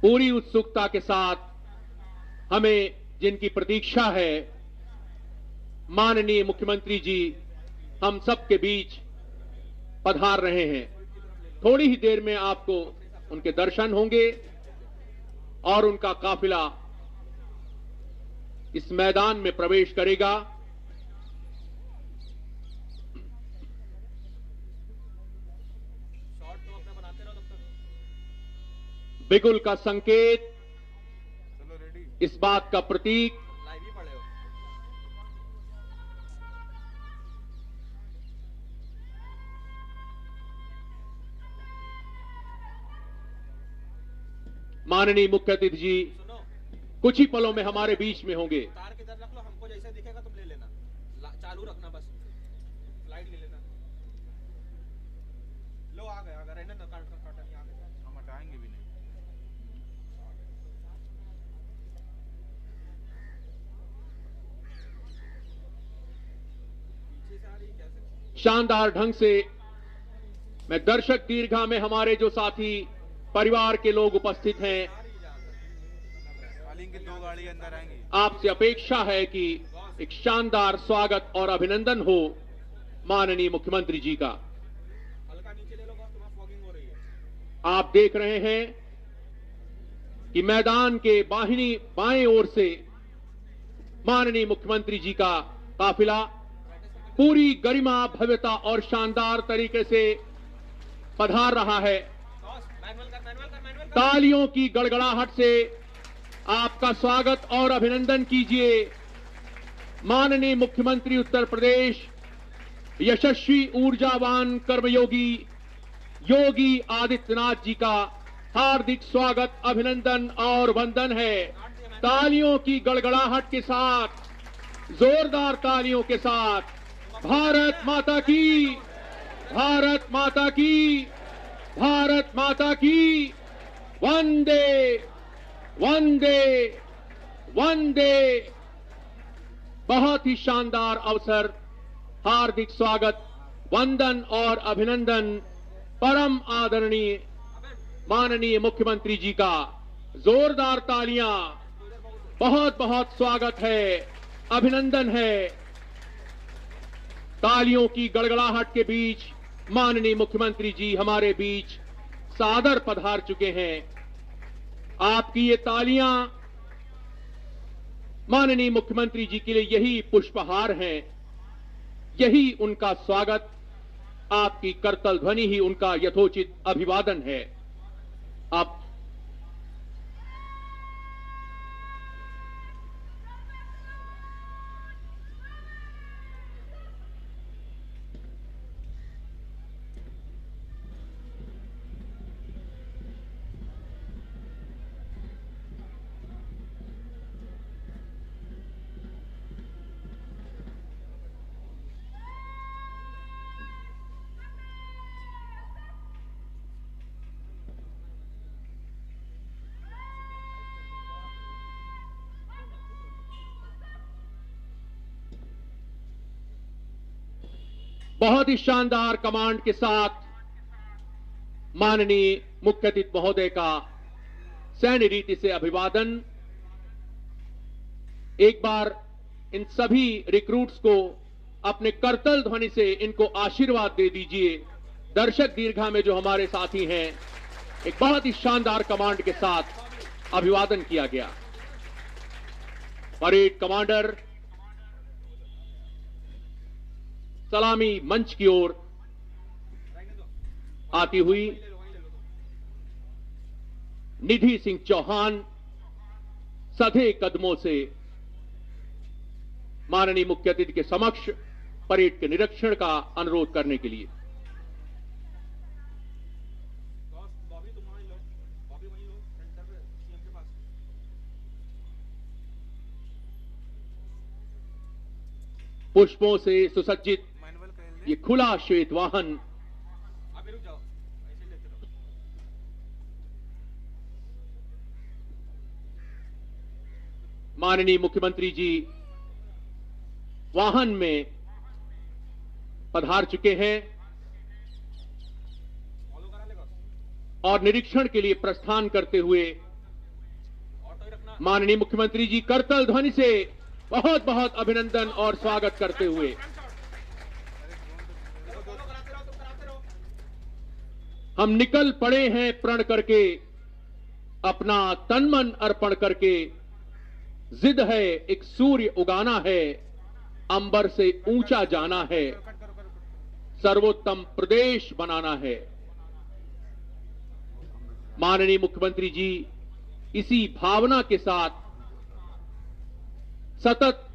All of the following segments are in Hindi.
पूरी उत्सुकता के साथ हमें जिनकी प्रतीक्षा है, माननीय मुख्यमंत्री जी हम सबके बीच पधार रहे हैं। थोड़ी ही देर में आपको उनके दर्शन होंगे और उनका काफिला इस मैदान में प्रवेश करेगा। बिगुल का संकेत, इस बात का प्रतीक माननीय मुख्य अतिथि जी कुछ ही पलों में हमारे बीच में होंगे। तार किधर रख लो, हमको जैसे दिखेगा तुम ले लेना, चालू रखना, बस लाइट ले लेना। लो आ गया, अगर रहने ना काट नहीं आ गया, हम हटाएंगे भी नहीं। पीछे से आ रही कैसे? शानदार ढंग से मैं दर्शक दीर्घा में हमारे जो साथी परिवार के लोग उपस्थित हैं, दो गाड़ी अंदर आएंगी। आपसे अपेक्षा है कि एक शानदार स्वागत और अभिनंदन हो माननीय मुख्यमंत्री जी का। हल्का नीचे ले लो, तुम्हारी फॉगिंग हो रही है। आप देख रहे हैं कि मैदान के बाएं ओर से माननीय मुख्यमंत्री जी का काफिला पूरी गरिमा, भव्यता और शानदार तरीके से पधार रहा है। तालियों की गड़गड़ाहट से आपका स्वागत और अभिनंदन कीजिए माननीय मुख्यमंत्री उत्तर प्रदेश, यशस्वी ऊर्जावान कर्मयोगी योगी आदित्यनाथ जी का हार्दिक स्वागत, अभिनंदन और वंदन है। तालियों की गड़गड़ाहट के साथ, जोरदार तालियों के साथ, भारत माता की, भारत माता की, भारत माता की, वंदे वंदे वंदे। बहुत ही शानदार अवसर, हार्दिक स्वागत, वंदन और अभिनंदन परम आदरणीय माननीय मुख्यमंत्री जी का। जोरदार तालियां, बहुत बहुत स्वागत है, अभिनंदन है। तालियों की गड़गड़ाहट के बीच माननीय मुख्यमंत्री जी हमारे बीच सादर पधार चुके हैं। आपकी ये तालियां माननीय मुख्यमंत्री जी के लिए यही पुष्पहार हैं, यही उनका स्वागत, आपकी करतल ध्वनि ही उनका यथोचित अभिवादन है। आप बहुत ही शानदार कमांड के साथ माननीय मुख्य अतिथि महोदय का सैन्य रीति से अभिवादन। एक बार इन सभी रिक्रूट्स को अपने करतल ध्वनि से इनको आशीर्वाद दे दीजिए। दर्शक दीर्घा में जो हमारे साथी हैं, एक बहुत ही शानदार कमांड के साथ अभिवादन किया गया। परेड कमांडर सलामी मंच की ओर आती हुई निधि सिंह चौहान सधे कदमों से माननीय मुख्य अतिथि के समक्ष परेड के निरीक्षण का अनुरोध करने के लिए। पुष्पों से सुसज्जित ये खुला श्वेत वाहन माननीय मुख्यमंत्री जी वाहन में पधार चुके हैं और निरीक्षण के लिए प्रस्थान करते हुए माननीय मुख्यमंत्री जी करतल ध्वनि से बहुत बहुत अभिनंदन और स्वागत करते हुए हम निकल पड़े हैं प्रण करके, अपना तन मन अर्पण करके। जिद है एक सूर्य उगाना है, अंबर से ऊंचा जाना है, सर्वोत्तम प्रदेश बनाना है। माननीय मुख्यमंत्री जी इसी भावना के साथ सतत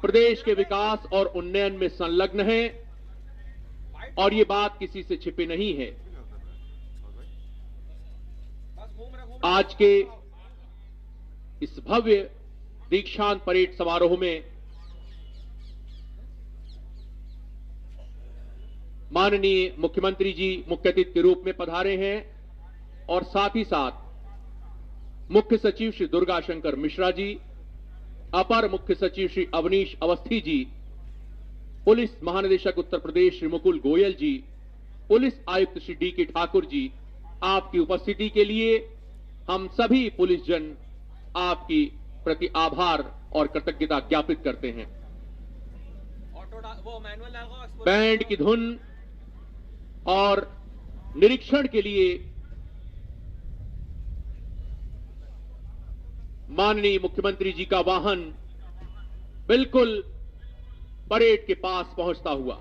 प्रदेश के विकास और उन्नयन में संलग्न है और ये बात किसी से छिपी नहीं है। आज के इस भव्य दीक्षांत परेड समारोह में माननीय मुख्यमंत्री जी मुख्य अतिथि के रूप में पधारे हैं और साथ ही साथ मुख्य सचिव श्री दुर्गा शंकर मिश्रा जी, अपर मुख्य सचिव श्री अवनीश अवस्थी जी, पुलिस महानिदेशक उत्तर प्रदेश श्री मुकुल गोयल जी, पुलिस आयुक्त श्री डी के ठाकुर जी, आपकी उपस्थिति के लिए हम सभी पुलिस जन आपकी प्रति आभार और कृतज्ञता ज्ञापित करते हैं। बैंड की धुन और निरीक्षण के लिए माननीय मुख्यमंत्री जी का वाहन बिल्कुल परेड के पास पहुंचता हुआ।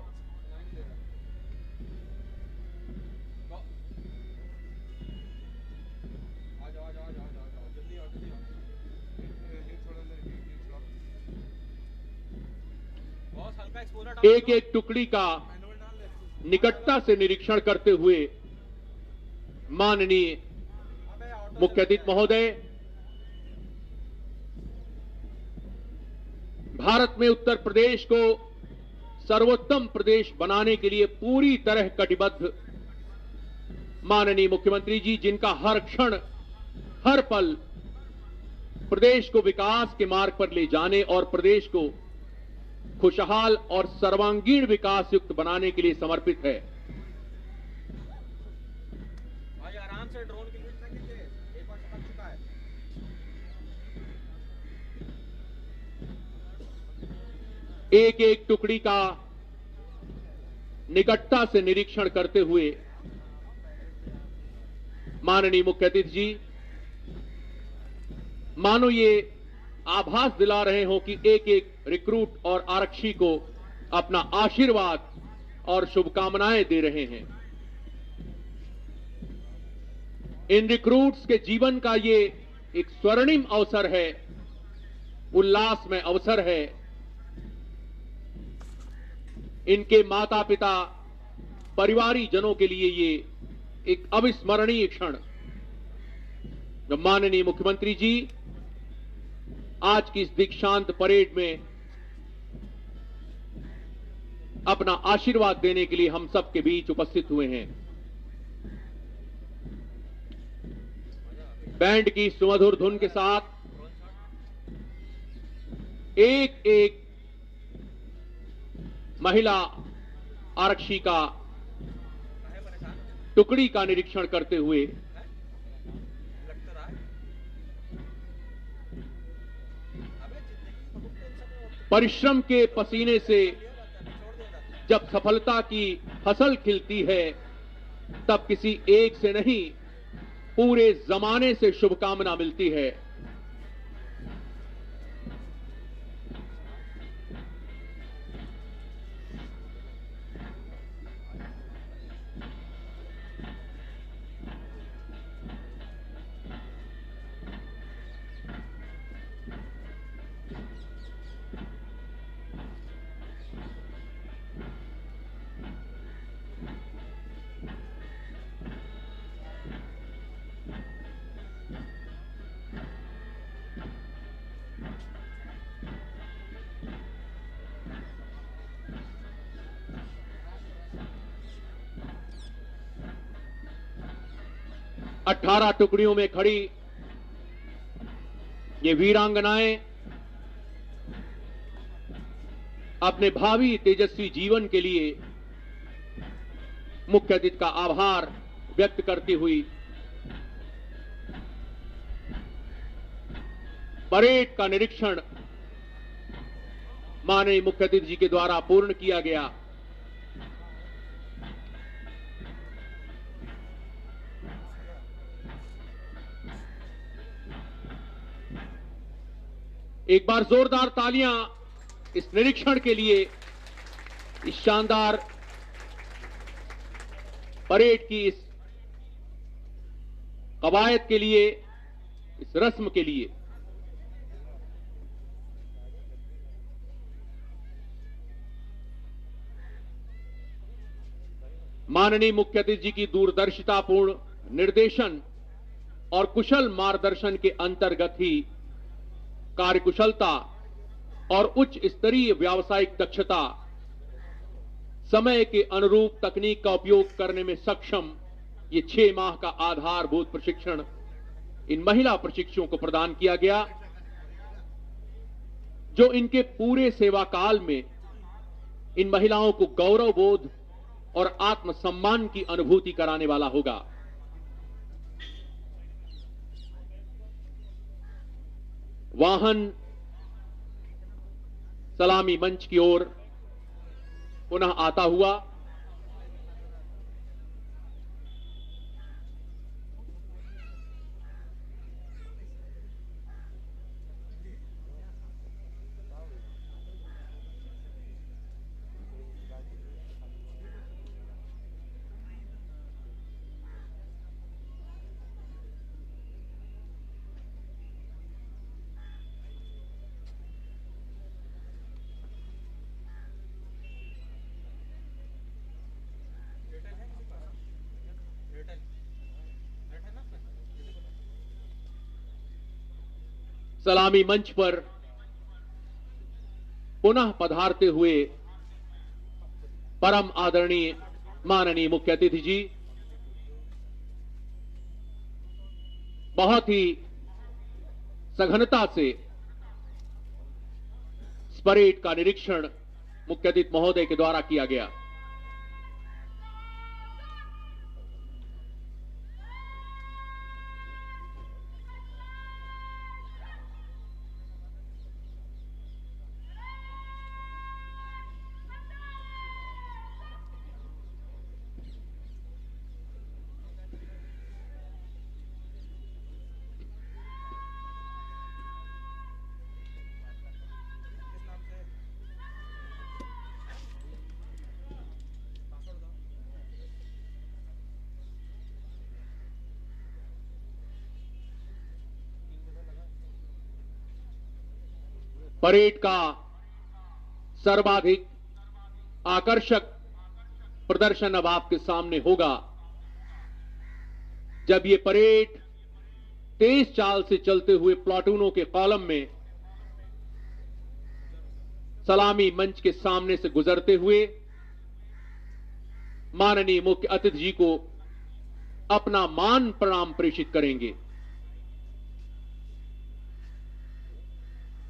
एक एक टुकड़ी का निकटता से निरीक्षण करते हुए माननीय मुख्य अतिथि महोदय भारत में उत्तर प्रदेश को सर्वोत्तम प्रदेश बनाने के लिए पूरी तरह कटिबद्ध माननीय मुख्यमंत्री जी, जिनका हर क्षण हर पल प्रदेश को विकास के मार्ग पर ले जाने और प्रदेश को खुशहाल और सर्वांगीण विकास युक्त बनाने के लिए समर्पित है। भाई आराम से ड्रोन की लीड नहीं कीजिए, एक बार पक चुका है। एक एक टुकड़ी का निकटता से निरीक्षण करते हुए माननीय मुख्य अतिथि जी मानो ये आभास दिला रहे हो कि एक एक रिक्रूट और आरक्षी को अपना आशीर्वाद और शुभकामनाएं दे रहे हैं। इन रिक्रूट्स के जीवन का ये एक स्वर्णिम अवसर है, उल्लास में अवसर है। इनके माता पिता, परिवारी जनों के लिए ये एक अविस्मरणीय क्षण। जब माननीय मुख्यमंत्री जी आज की इस दीक्षांत परेड में अपना आशीर्वाद देने के लिए हम सबके बीच उपस्थित हुए हैं। बैंड की सुमधुर धुन के साथ एक एक महिला आरक्षी का टुकड़ी का निरीक्षण करते हुए परिश्रम के पसीने से जब सफलता की फसल खिलती है तब किसी एक से नहीं पूरे जमाने से शुभकामना मिलती है। अठारह टुकड़ियों में खड़ी ये वीरांगनाएं अपने भावी तेजस्वी जीवन के लिए मुख्य अतिथि का आभार व्यक्त करती हुई परेड का निरीक्षण माननीय मुख्य अतिथि जी के द्वारा पूर्ण किया गया। एक बार जोरदार तालियां इस निरीक्षण के लिए, इस शानदार परेड की इस कवायद के लिए, इस रस्म के लिए। माननीय मुख्य अतिथि जी की दूरदर्शितापूर्ण निर्देशन और कुशल मार्गदर्शन के अंतर्गत ही कार्यकुशलता और उच्च स्तरीय व्यावसायिक दक्षता, समय के अनुरूप तकनीक का उपयोग करने में सक्षम ये 6 माह का आधारभूत प्रशिक्षण इन महिला प्रशिक्षुओं को प्रदान किया गया, जो इनके पूरे सेवा काल में इन महिलाओं को गौरवबोध और आत्मसम्मान की अनुभूति कराने वाला होगा। वाहन सलामी मंच की ओर पुनः आता हुआ सलामी मंच पर पुनः पधारते हुए परम आदरणीय माननीय मुख्य अतिथि जी, बहुत ही सघनता से इस परेड का निरीक्षण मुख्य अतिथि महोदय के द्वारा किया गया। परेड का सर्वाधिक आकर्षक प्रदर्शन अब आपके सामने होगा, जब ये परेड तेज चाल से चलते हुए प्लाटूनों के कॉलम में सलामी मंच के सामने से गुजरते हुए माननीय मुख्य अतिथि जी को अपना मान प्रणाम प्रेषित करेंगे।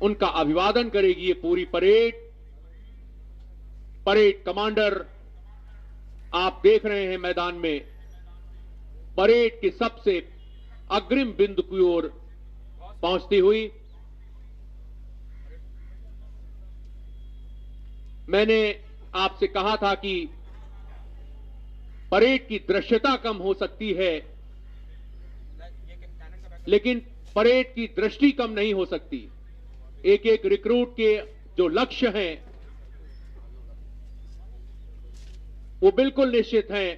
उनका अभिवादन करेगी ये पूरी परेड। परेड कमांडर आप देख रहे हैं मैदान में परेड के सबसे अग्रिम बिंदु की ओर पहुंचती हुई। मैंने आपसे कहा था कि परेड की दृश्यता कम हो सकती है, लेकिन परेड की दृष्टि कम नहीं हो सकती। एक एक रिक्रूट के जो लक्ष्य हैं वो बिल्कुल निश्चित हैं।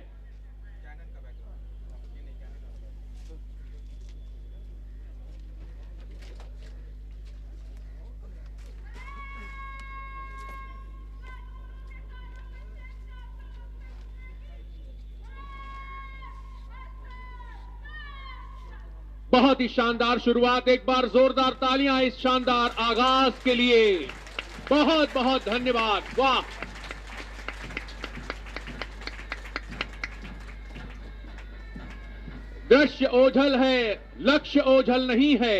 बहुत ही शानदार शुरुआत, एक बार जोरदार तालियां इस शानदार आगाज के लिए। बहुत बहुत धन्यवाद। वाह, दृश्य ओझल है, लक्ष्य ओझल नहीं है।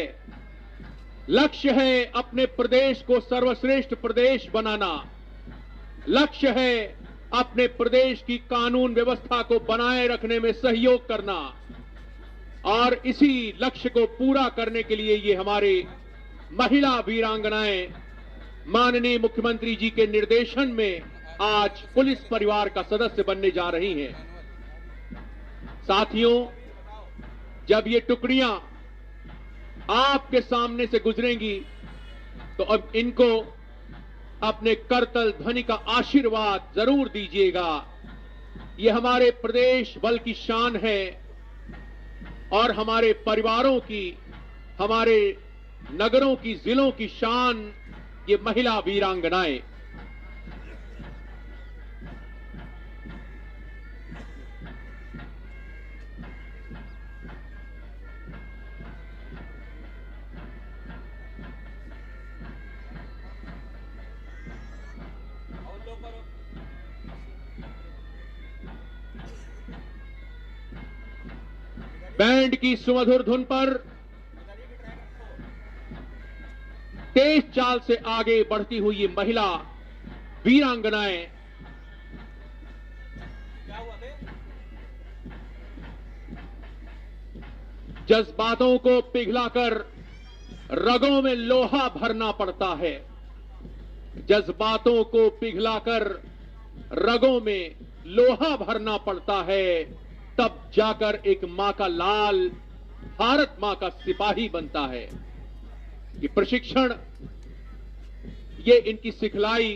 लक्ष्य है अपने प्रदेश को सर्वश्रेष्ठ प्रदेश बनाना। लक्ष्य है अपने प्रदेश की कानून व्यवस्था को बनाए रखने में सहयोग करना, और इसी लक्ष्य को पूरा करने के लिए ये हमारे महिला वीरांगनाएं माननीय मुख्यमंत्री जी के निर्देशन में आज पुलिस परिवार का सदस्य बनने जा रही हैं। साथियों, जब ये टुकड़ियां आपके सामने से गुजरेंगी तो अब इनको अपने करतल ध्वनि का आशीर्वाद जरूर दीजिएगा। ये हमारे प्रदेश बल की शान है और हमारे परिवारों की, हमारे नगरों की, जिलों की शान ये महिला वीरांगनाएं। बैंड की सुमधुर धुन पर तेज चाल से आगे बढ़ती हुई ये महिला वीरांगनाएं जज्बातों को पिघलाकर रगों में लोहा भरना पड़ता है। जज्बातों को पिघलाकर रगों में लोहा भरना पड़ता है, तब जाकर एक मां का लाल, भारत मां का सिपाही बनता है। ये प्रशिक्षण, ये इनकी सिखलाई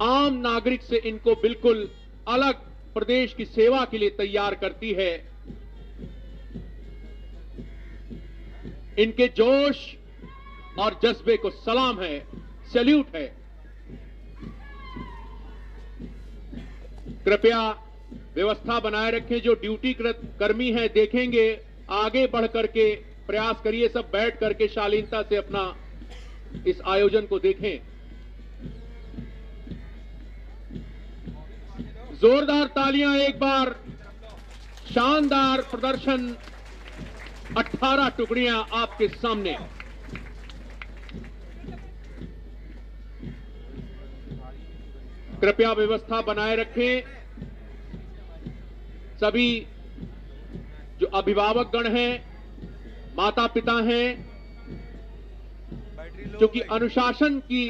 आम नागरिक से इनको बिल्कुल अलग प्रदेश की सेवा के लिए तैयार करती है। इनके जोश और जज्बे को सलाम है, सैल्यूट है। कृपया व्यवस्था बनाए रखें। जो ड्यूटी कर्मी हैं देखेंगे, आगे बढ़ करके प्रयास करिए, सब बैठ करके शालीनता से अपना इस आयोजन को देखें। जोरदार तालियां एक बार। शानदार प्रदर्शन। 18 टुकड़ियां आपके सामने। कृपया व्यवस्था बनाए रखें। सभी जो अभिभावक गण हैं, माता पिता हैं, क्योंकि अनुशासन की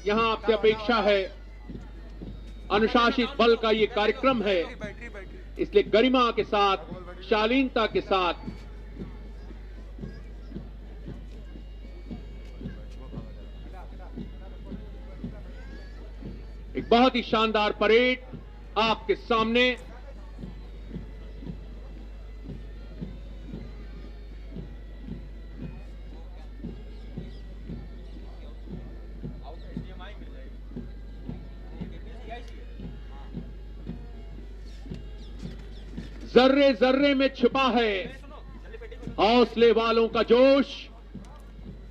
यहां आपसे अपेक्षा है, अनुशासित बल का ये कार्यक्रम है, इसलिए गरिमा के साथ, शालीनता के साथ एक बहुत ही शानदार परेड आपके सामने। जर्रे जर्रे में छुपा है हौसले वालों का जोश,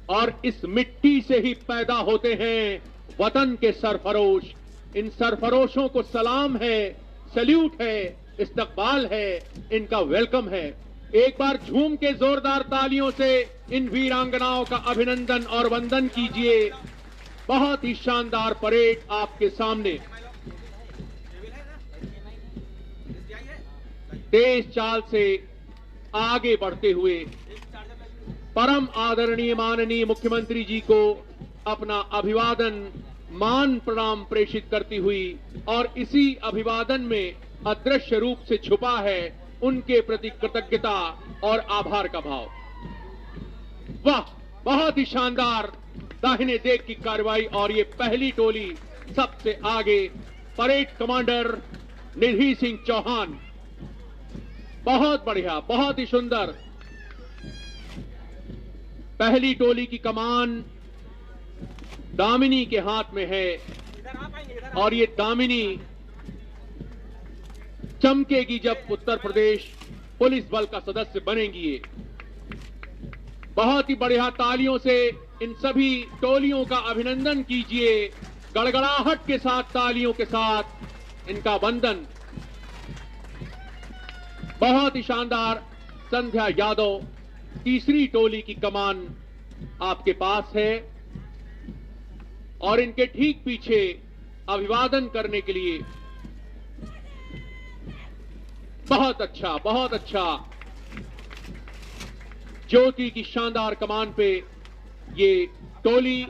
और इस मिट्टी से ही पैदा होते हैं वतन के सरफरोश। इन सरफरोशों को सलाम है, सैल्यूट है, इस्तकबाल है, इनका वेलकम है। एक बार झूम के जोरदार तालियों से इन वीरांगनाओं का अभिनंदन और वंदन कीजिए। बहुत ही शानदार परेड आपके सामने। तेज चाल से आगे बढ़ते हुए परम आदरणीय माननीय मुख्यमंत्री जी को अपना अभिवादन, मान प्रणाम प्रेषित करती हुई, और इसी अभिवादन में अदृश्य रूप से छुपा है उनके प्रति कृतज्ञता और आभार का भाव। वाह, बहुत ही शानदार दाहिने देख की कार्रवाई। और ये पहली टोली सबसे आगे, परेड कमांडर निधि सिंह चौहान। बहुत बढ़िया, बहुत ही सुंदर। पहली टोली की कमान दामिनी के हाथ में है, और ये दामिनी चमकेगी जब उत्तर प्रदेश पुलिस बल का सदस्य बनेंगी। ये बहुत ही बढ़िया। तालियों से इन सभी टोलियों का अभिनंदन कीजिए, गड़गड़ाहट के साथ, तालियों के साथ इनका वंदन। बहुत ही शानदार। संध्या यादव, तीसरी टोली की कमान आपके पास है, और इनके ठीक पीछे अभिवादन करने के लिए बहुत अच्छा, बहुत अच्छा, ज्योति की शानदार कमान पे ये टोली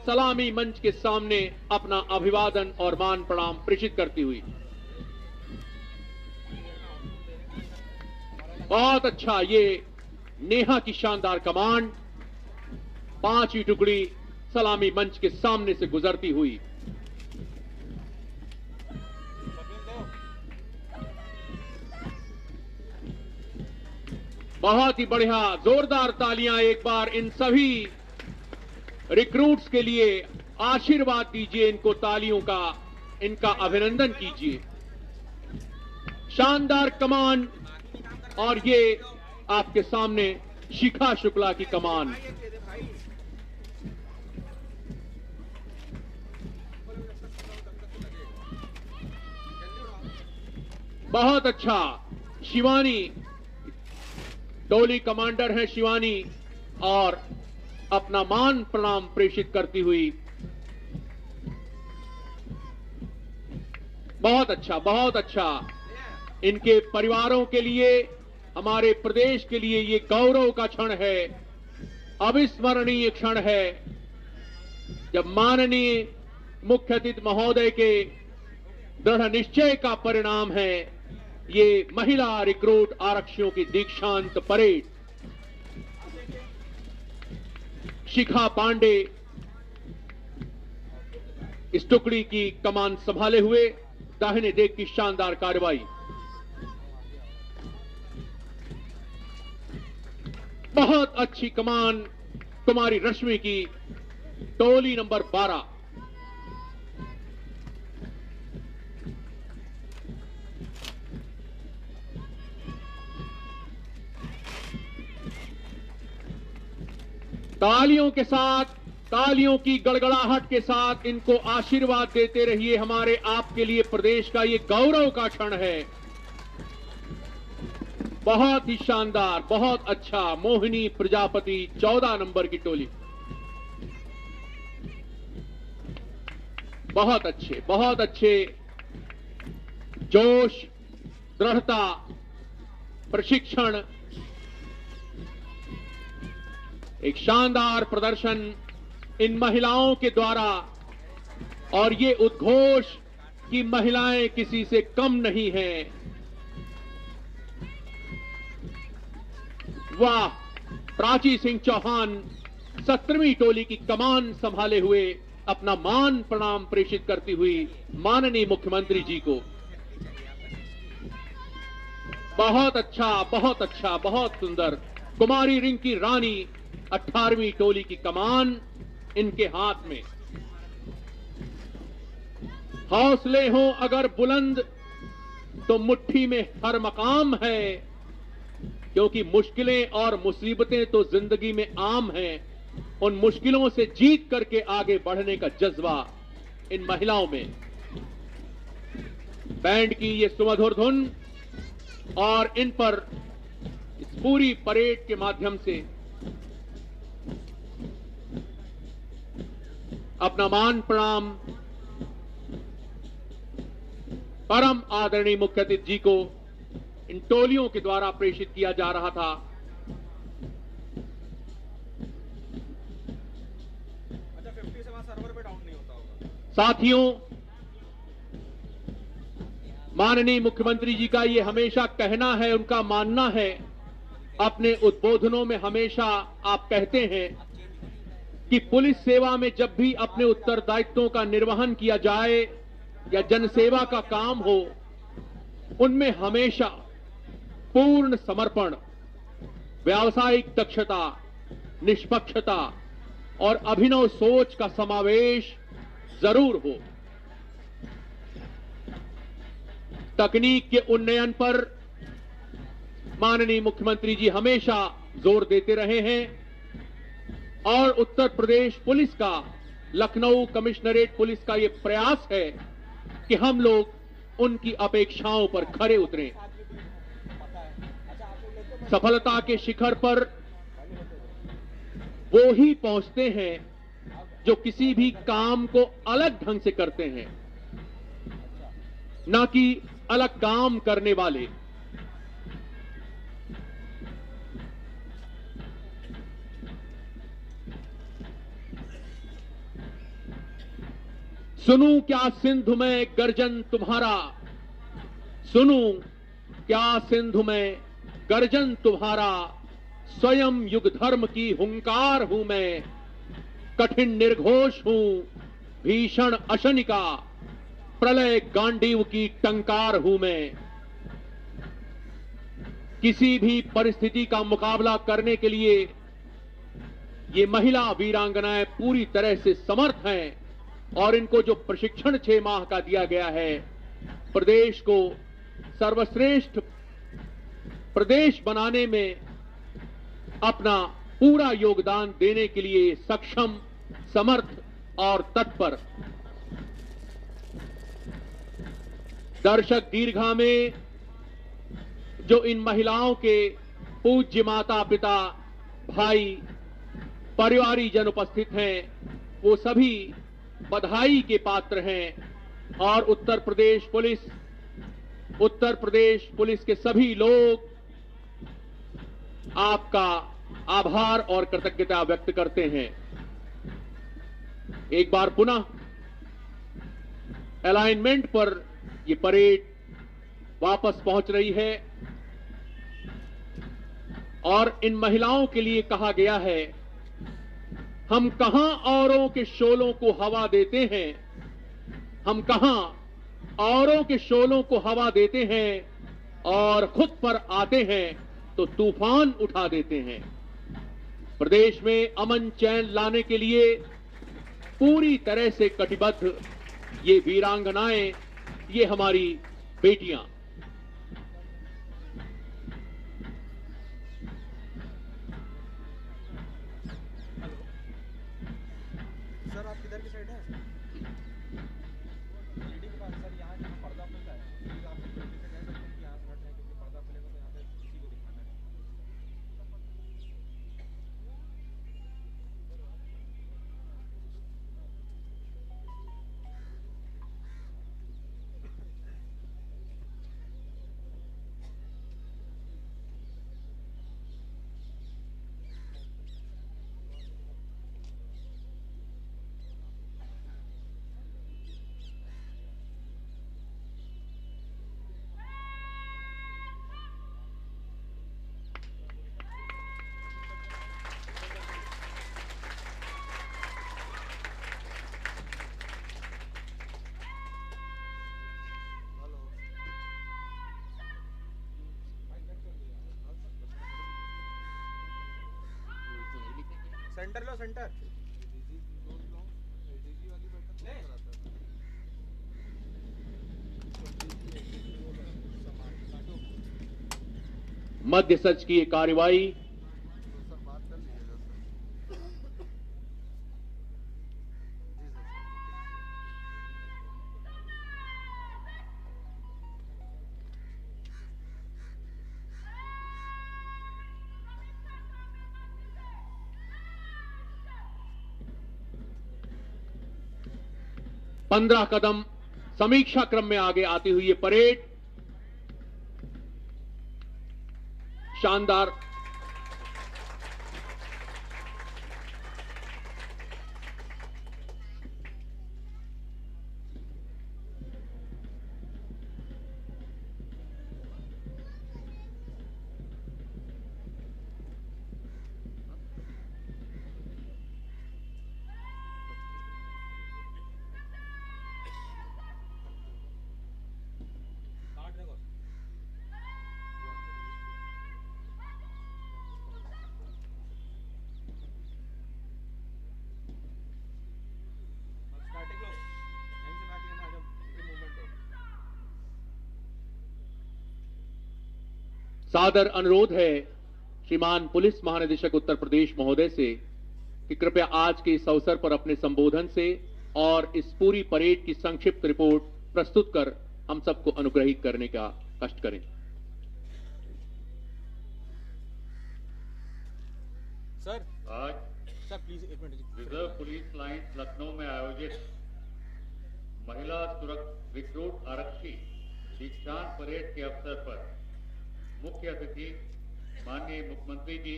सलामी मंच के सामने अपना अभिवादन और मान प्रणाम प्रेषित करती हुई। बहुत अच्छा, ये नेहा की शानदार कमांड, 5वीं टुकड़ी सलामी मंच के सामने से गुजरती हुई। बहुत ही बढ़िया, जोरदार तालियां एक बार इन सभी रिक्रूट्स के लिए, आशीर्वाद दीजिए इनको, तालियों का इनका अभिनंदन कीजिए। शानदार कमान, और ये आपके सामने शिखा शुक्ला की कमान। बहुत अच्छा, शिवानी टोली कमांडर हैं शिवानी, और अपना मान प्रणाम प्रेषित करती हुई। बहुत अच्छा, बहुत अच्छा। इनके परिवारों के लिए, हमारे प्रदेश के लिए ये गौरव का क्षण है, अविस्मरणीय क्षण है, जब माननीय मुख्य अतिथि महोदय के दृढ़ निश्चय का परिणाम है ये महिला रिक्रूट आरक्षियों की दीक्षांत परेड। शिखा पांडे इस टुकड़ी की कमान संभाले हुए, दाहिने देख की शानदार कार्रवाई। बहुत अच्छी कमान कुमारी रश्मि की, टोली नंबर 12। तालियों के साथ, तालियों की गड़गड़ाहट के साथ इनको आशीर्वाद देते रहिए। हमारे आपके लिए प्रदेश का ये गौरव का क्षण है। बहुत ही शानदार, बहुत अच्छा। मोहिनी प्रजापति 14 नंबर की टोली। बहुत अच्छे, बहुत अच्छे। जोश, दृढ़ता, प्रशिक्षण, एक शानदार प्रदर्शन इन महिलाओं के द्वारा, और ये उद्घोष कि महिलाएं किसी से कम नहीं हैं। वाह! प्राची सिंह चौहान 17वीं टोली की कमान संभाले हुए अपना मान प्रणाम प्रेषित करती हुई माननीय मुख्यमंत्री जी को। बहुत अच्छा, बहुत अच्छा, बहुत सुंदर। कुमारी रिंकी रानी 18वीं टोली की कमान इनके हाथ में। हौसले हो अगर बुलंद तो मुट्ठी में हर मकाम है, क्योंकि मुश्किलें और मुसीबतें तो जिंदगी में आम हैं। उन मुश्किलों से जीत करके आगे बढ़ने का जज्बा इन महिलाओं में। बैंड की ये सुमधुर धुन और इन पर इस पूरी परेड के माध्यम से अपना मान प्रणाम परम आदरणीय मुख्य अतिथि जी को इन टोलियों के द्वारा प्रेषित किया जा रहा था। अच्छा, 50 से वहां सर्वर पे डाउन नहीं होता होगा। साथियों, माननीय मुख्यमंत्री जी का ये हमेशा कहना है, उनका मानना है, अपने उद्बोधनों में हमेशा आप कहते हैं कि पुलिस सेवा में जब भी अपने उत्तरदायित्वों का निर्वहन किया जाए या जनसेवा का काम हो, उनमें हमेशा पूर्ण समर्पण, व्यावसायिक दक्षता, निष्पक्षता और अभिनव सोच का समावेश जरूर हो। तकनीक के उन्नयन पर माननीय मुख्यमंत्री जी हमेशा जोर देते रहे हैं, और उत्तर प्रदेश पुलिस का, लखनऊ कमिश्नरेट पुलिस का यह प्रयास है कि हम लोग उनकी अपेक्षाओं पर खरे उतरें। सफलता के शिखर पर वो ही पहुंचते हैं जो किसी भी काम को अलग ढंग से करते हैं, ना कि अलग काम करने वाले। सुनूं क्या सिंधु में गर्जन तुम्हारा, सुनूं क्या सिंधु में गर्जन तुम्हारा, स्वयं युग धर्म की हुंकार हूं मैं, कठिन निर्घोष हूं भीषण अशनिका, प्रलय गांडीव की टंकार हूं मैं। किसी भी परिस्थिति का मुकाबला करने के लिए ये महिला वीरांगनाएं पूरी तरह से समर्थ हैं और इनको जो प्रशिक्षण 6 माह का दिया गया है, प्रदेश को सर्वश्रेष्ठ प्रदेश बनाने में अपना पूरा योगदान देने के लिए सक्षम, समर्थ और तत्पर। दर्शक दीर्घा में जो इन महिलाओं के पूज्य माता पिता भाई परिवारी जन उपस्थित हैं, वो सभी बधाई के पात्र हैं और उत्तर प्रदेश पुलिस के सभी लोग आपका आभार और कृतज्ञता व्यक्त करते हैं। एक बार पुनः अलाइनमेंट पर ये परेड वापस पहुंच रही है और इन महिलाओं के लिए कहा गया है, हम कहां औरों के शोलों को हवा देते हैं, हम कहां औरों के शोलों को हवा देते हैं और खुद पर आते हैं तो तूफान उठा देते हैं। प्रदेश में अमन चैन लाने के लिए पूरी तरह से कटिबद्ध ये वीरांगनाएं, ये हमारी बेटियां। सर आप किधर की साइड है? लेडी के पास सर, यहाँ जहाँ पर्दा खुलता है, प्लीज आप जल्दी से कह सकते हैं कि यहाँ से हट जाए, क्योंकि पर्दा खुलेगा तो यहाँ पे किसी को दिखाना है। सेंटर लो, सेंटर मध्य सच की ये कार्रवाई पंद्रह कदम समीक्षा क्रम में आगे आती हुई ये परेड शानदार सादर अनुरोध है श्रीमान पुलिस महानिदेशक उत्तर प्रदेश महोदय से कि कृपया आज के इस अवसर पर अपने संबोधन से और इस पूरी परेड की संक्षिप्त रिपोर्ट प्रस्तुत कर हम सबको अनुग्रहित करने का कष्ट करें। सर आज सर प्लीज एक minute. Reserve police lines Lucknow में आयोजित महिला रिक्रूट आरक्षी दीक्षांत परेड के अवसर पर मुख्य अतिथि माननीय मुख्यमंत्री जी,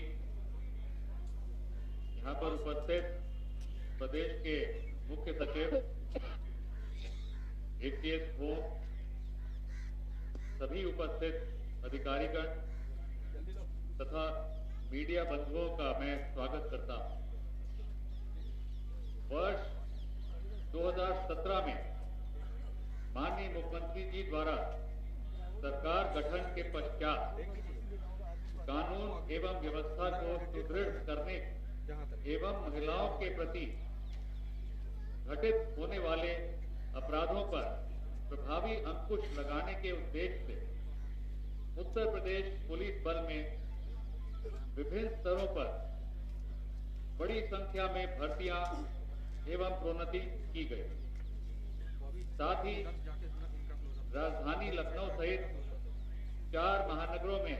यहाँ पर उपस्थित प्रदेश के मुख्य सचिव एटीएस हो, सभी उपस्थित अधिकारीगण तथा मीडिया बंधुओं का मैं स्वागत करता हूं। वर्ष 2017 में माननीय मुख्यमंत्री जी द्वारा सरकार गठन के पश्चात कानून एवं व्यवस्था को सुदृढ़ करने एवं महिलाओं के प्रति घटित होने वाले अपराधों पर प्रभावी अंकुश लगाने के उद्देश्य से उत्तर प्रदेश पुलिस बल में विभिन्न स्तरों पर बड़ी संख्या में भर्तियां एवं प्रोन्नति की गई। साथ ही राजधानी लखनऊ सहित 4 महानगरों में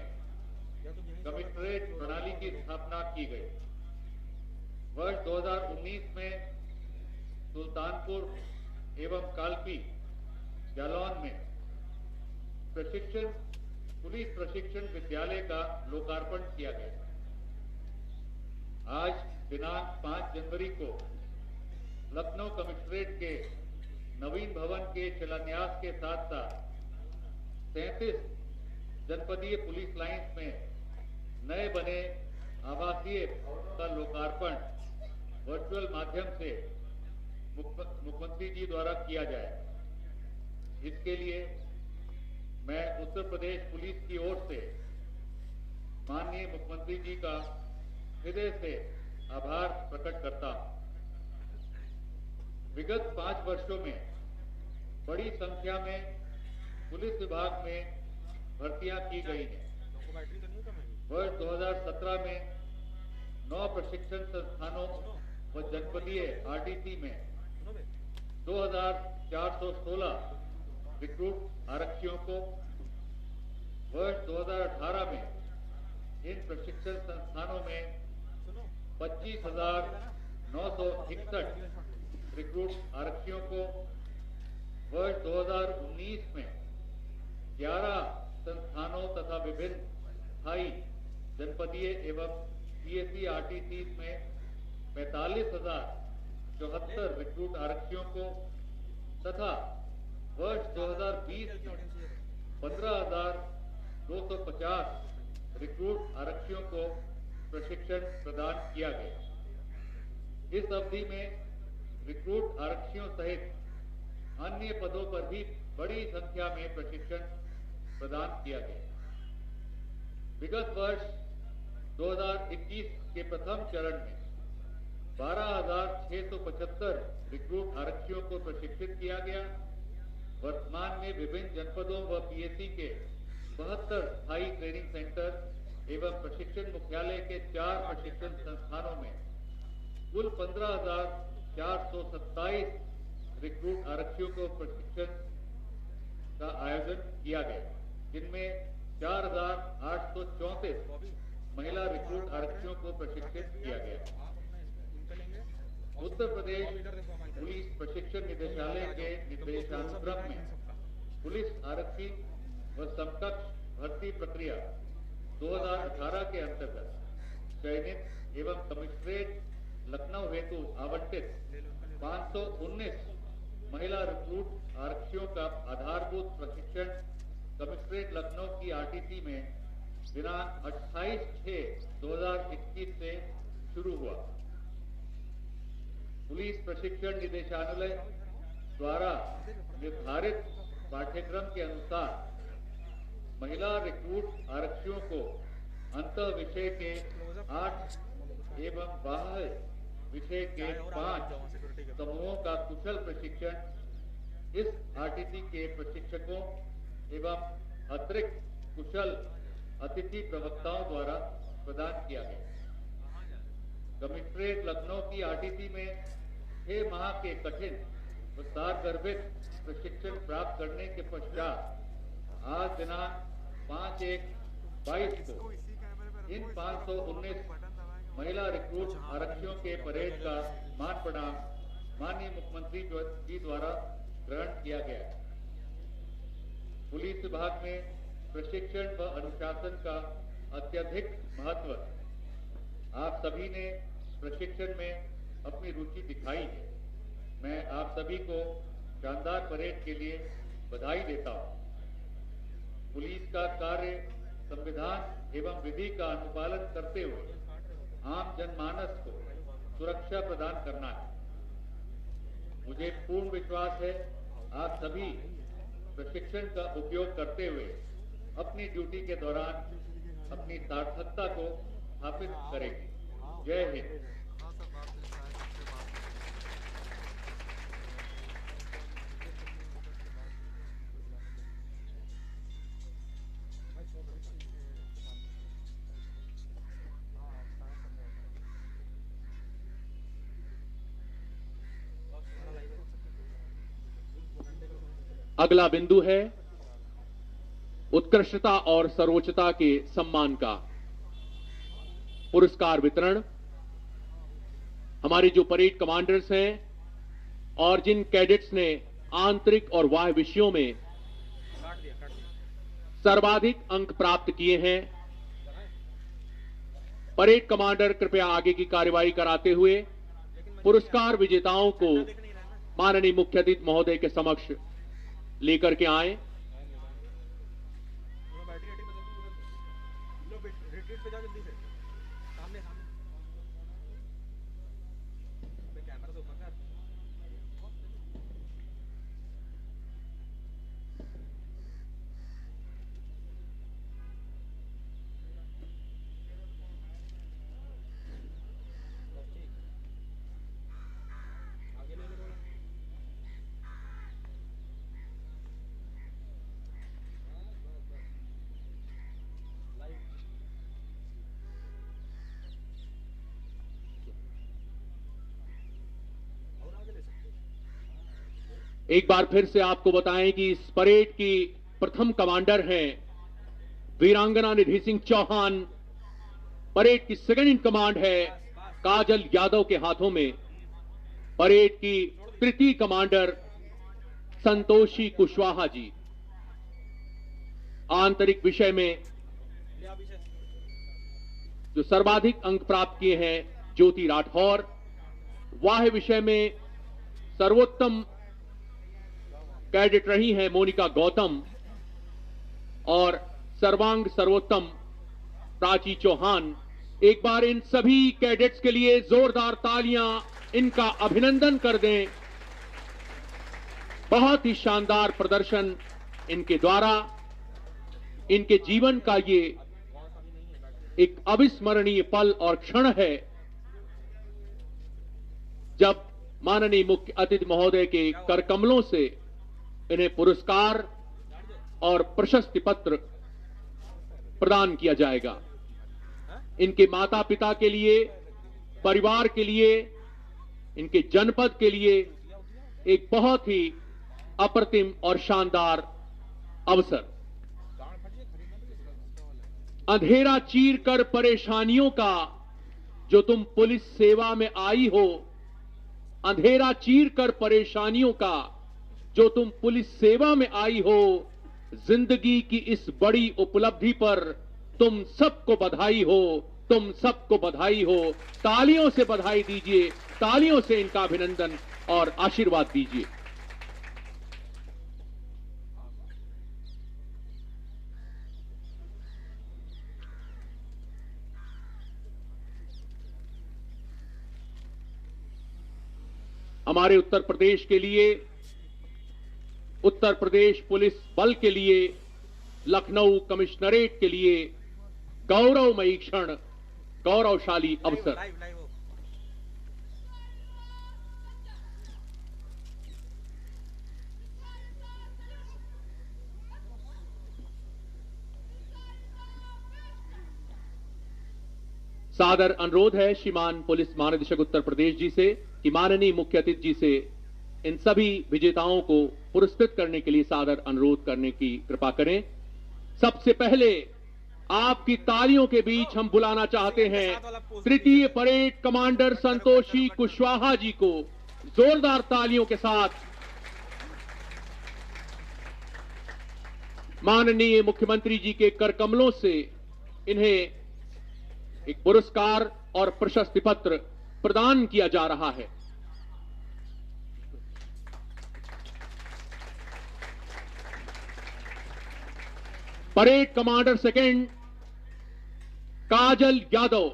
कमिश्नरेट प्रणाली की स्थापना की गई। वर्ष 2019 में सुल्तानपुर एवं कालपी जालौन में पुलिस प्रशिक्षण विद्यालय का लोकार्पण किया गया। आज दिनांक 5 जनवरी को लखनऊ कमिश्नरेट के नवीन भवन के शिलान्यास के साथ साथ 37 जनपदीय पुलिस लाइंस में नए बने आवासीय का लोकार्पण वर्चुअल माध्यम से मुख्यमंत्री जी द्वारा किया जाए। इसके लिए मैं उत्तर प्रदेश पुलिस की ओर से माननीय मुख्यमंत्री जी का हृदय से आभार प्रकट करता हूं। विगत 5 वर्षों में बड़ी संख्या में पुलिस विभाग में भर्तियां की गई हैं। वर्ष 2017 में 9 प्रशिक्षण संस्थानों व जनपदीय आरटीसी में 2416 रिक्रूट आरक्षियों को, वर्ष 2018 में इन प्रशिक्षण संस्थानों में 25,961 रिक्रूट आरक्षियों को, वर्ष 2019 में 11 संस्थानों तथा विभिन्न स्थायी जनपदीय एवं पीएससी आरटीसी में 45,074 रिक्रूट आरक्षियों को तथा वर्ष 2020 में 15,250 रिक्रूट आरक्षियों को प्रशिक्षण प्रदान किया गया। इस अवधि में रिक्रूट आरक्षियों सहित अन्य पदों पर भी बड़ी संख्या में प्रशिक्षण प्रदान किया गया। विगत वर्ष 2021 के प्रथम चरण में 12,675 रिक्रूट आरक्षियों को प्रशिक्षित किया गया। वर्तमान में विभिन्न जनपदों व पीएससी के 72 स्थायी ट्रेनिंग सेंटर एवं प्रशिक्षण मुख्यालय के 4 प्रशिक्षण संस्थानों में कुल 15,427 रिक्रूट आरक्षियों को प्रशिक्षण का आयोजन किया गया, जिनमें 4,834 महिला रिक्रूट आरक्षियों को प्रशिक्षित किया गया। उत्तर प्रदेश पुलिस प्रशिक्षण निदेशालय के निर्देशानुक्रम में पुलिस आरक्षी व समकक्ष भर्ती प्रक्रिया 2018 के अंतर्गत चयनित एवं कमिश्नरेट लखनऊ हेतु आवंटित 519 महिला रिक्रूट आरक्षियों का आधारभूत प्रशिक्षण कमिश्नरेट लखनऊ की आरटीसी में दिनांक 28/6/2021 से शुरू हुआ। पुलिस प्रशिक्षण निदेशालय द्वारा निर्धारित पाठ्यक्रम के अनुसार महिला रिक्रूट आरक्षियों को अंतः विषय के 8 एवं बाह्य विषय के 5 समूहों का कुशल प्रशिक्षण इस आरटीसी के प्रशिक्षकों एवं अतिरिक्त कुशल अतिथि प्रवक्ताओं द्वारा प्रदान किया गया। कमिश्नरेट लखनऊ की आरटीसी में 6 माह के कठिन व सारगर्भित प्रशिक्षण प्राप्त करने के पश्चात आज दिनांक 5/1/22 को इन 519 महिला रिक्रूट आरक्षियों के परेड का मान प्रणाम माननीय मुख्यमंत्री जी द्वारा ग्रहण किया गया। पुलिस विभाग में प्रशिक्षण व अनुशासन का अत्यधिक महत्व। आप सभी ने प्रशिक्षण में अपनी रुचि दिखाई है। मैं आप सभी को शानदार परेड के लिए बधाई देता हूं। पुलिस का कार्य संविधान एवं विधि का अनुपालन करते हुए आम जनमानस को सुरक्षा प्रदान करना है। मुझे पूर्ण विश्वास है आप सभी प्रशिक्षण का उपयोग करते हुए अपनी ड्यूटी के दौरान अपनी सार्थकता को स्थापित करेंगे। जय हिंद। अगला बिंदु है उत्कृष्टता और सर्वोच्चता के सम्मान का पुरस्कार वितरण। हमारे जो परेड कमांडर्स हैं और जिन कैडेट्स ने आंतरिक और बाह्य विषयों में सर्वाधिक अंक प्राप्त किए हैं, परेड कमांडर कृपया आगे की कार्यवाही कराते हुए पुरस्कार विजेताओं को माननीय मुख्य अतिथि महोदय के समक्ष लेकर के आए। रिट्रीट पे जाओ जल्दी से, सामने सामने कैमरा से ऊपर कर। आगे ले लो। एक बार फिर से आपको बताएं कि इस परेड की प्रथम कमांडर हैं वीरांगना निधि सिंह चौहान। परेड की सेकंड इन कमांड है काजल यादव के हाथों में। परेड की तृतीय कमांडर संतोषी कुशवाहा जी। आंतरिक विषय में जो सर्वाधिक अंक प्राप्त किए हैं ज्योति राठौर। बाह्य विषय में सर्वोत्तम कैडेट रही हैं मोनिका गौतम और सर्वांग सर्वोत्तम प्राची चौहान। एक बार इन सभी कैडेट्स के लिए जोरदार तालियां, इनका अभिनंदन कर दें। बहुत ही शानदार प्रदर्शन इनके द्वारा, इनके जीवन का ये एक अविस्मरणीय पल और क्षण है जब माननीय मुख्य अतिथि महोदय के करकमलों से इन्हें पुरस्कार और प्रशस्ति पत्र प्रदान किया जाएगा। इनके माता पिता के लिए, परिवार के लिए, इनके जनपद के लिए एक बहुत ही अप्रतिम और शानदार अवसर। अंधेरा चीर कर परेशानियों का जो तुम पुलिस सेवा में आई हो, अंधेरा चीर कर परेशानियों का जो तुम पुलिस सेवा में आई हो, जिंदगी की इस बड़ी उपलब्धि पर तुम सबको बधाई हो, तुम सबको बधाई हो। तालियों से बधाई दीजिए, तालियों से इनका अभिनंदन और आशीर्वाद दीजिए। हमारे उत्तर प्रदेश के लिए, उत्तर प्रदेश पुलिस बल के लिए, लखनऊ कमिश्नरेट के लिए गौरवमयी क्षण, गौरवशाली अवसर। सादर अनुरोध है श्रीमान पुलिस महानिदेशक उत्तर प्रदेश जी से कि माननीय मुख्य अतिथि जी से इन सभी विजेताओं को पुरस्कृत करने के लिए सादर अनुरोध करने की कृपा करें। सबसे पहले आपकी तालियों के बीच हम बुलाना चाहते हैं तृतीय परेड कमांडर संतोषी कुशवाहा जी को। जोरदार तालियों के साथ माननीय मुख्यमंत्री जी के करकमलों से इन्हें एक पुरस्कार और प्रशस्ति पत्र प्रदान किया जा रहा है। परेड कमांडर सेकंड काजल यादव।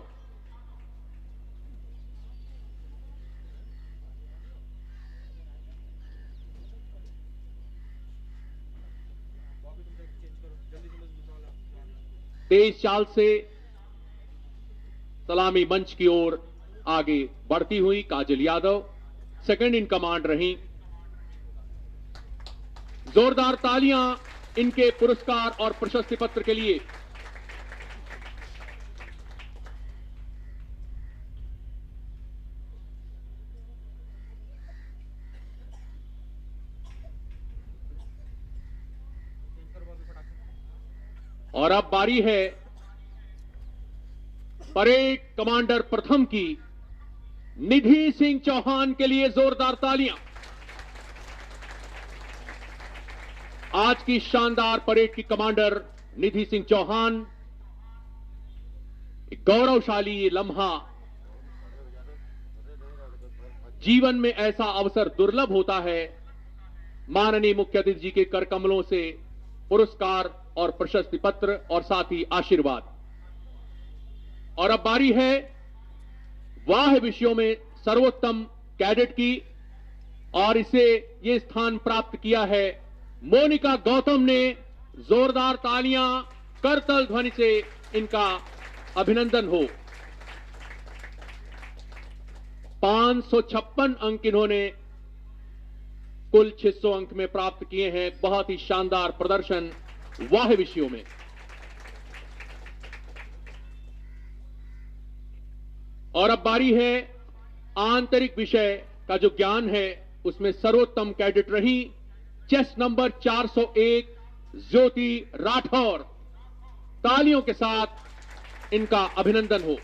तेज चाल से सलामी मंच की ओर आगे बढ़ती हुई काजल यादव सेकंड इन कमांड रही। जोरदार तालियां इनके पुरस्कार और प्रशस्ति पत्र के लिए। और अब बारी है परेड कमांडर प्रथम की। निधि सिंह चौहान के लिए जोरदार तालियां। आज की शानदार परेड की कमांडर निधि सिंह चौहान। एक गौरवशाली ये लम्हा। जीवन में ऐसा अवसर दुर्लभ होता है। माननीय मुख्य अतिथि जी के कर कमलों से पुरस्कार और प्रशस्ति पत्र और साथ ही आशीर्वाद। और अब बारी है वाह विषयों में सर्वोत्तम कैडेट की, और इसे ये स्थान प्राप्त किया है मोनिका गौतम ने। जोरदार तालियां करतल ध्वनि से इनका अभिनंदन हो। 556 अंक इन्होंने कुल 600 अंक में प्राप्त किए हैं। बहुत ही शानदार प्रदर्शन वाह विषयों में। और अब बारी है आंतरिक विषय का जो ज्ञान है उसमें सर्वोत्तम कैडेट रही चेस्ट नंबर 401 ज्योति राठौर। तालियों के साथ इनका अभिनंदन हो।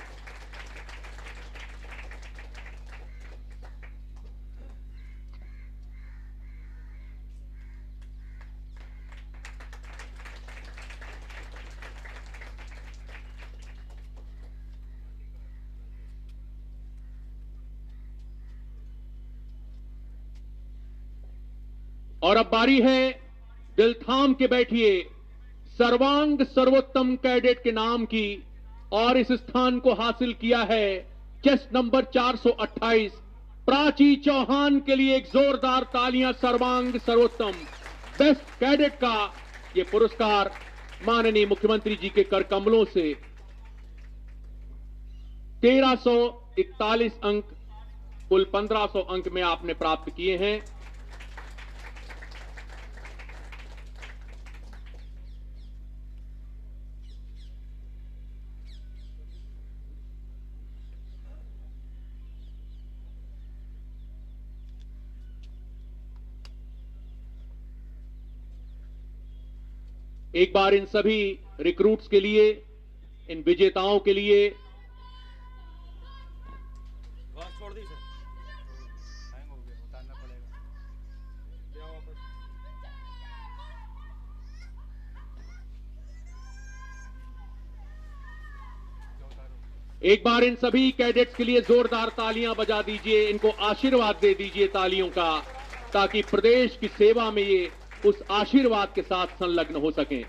और अब बारी है दिल थाम के बैठिए सर्वांग सर्वोत्तम कैडेट के नाम की, और इस स्थान को हासिल किया है चेस्ट नंबर 428 प्राची चौहान के लिए। एक जोरदार तालियां सर्वांग सर्वोत्तम बेस्ट कैडेट का ये पुरस्कार माननीय मुख्यमंत्री जी के कर कमलों से 1341 अंक कुल 1500 अंक में आपने प्राप्त किए हैं। एक बार इन सभी रिक्रूट्स के लिए, इन विजेताओं के लिए छोड़ दी सर, हैंग हो गया, उतारना पड़ेगा। जाओ वापस। एक बार इन सभी कैडेट्स के लिए जोरदार तालियां बजा दीजिए। इनको आशीर्वाद दे दीजिए तालियों का, ताकि प्रदेश की सेवा में ये उस आशीर्वाद के साथ संलग्न हो सकें।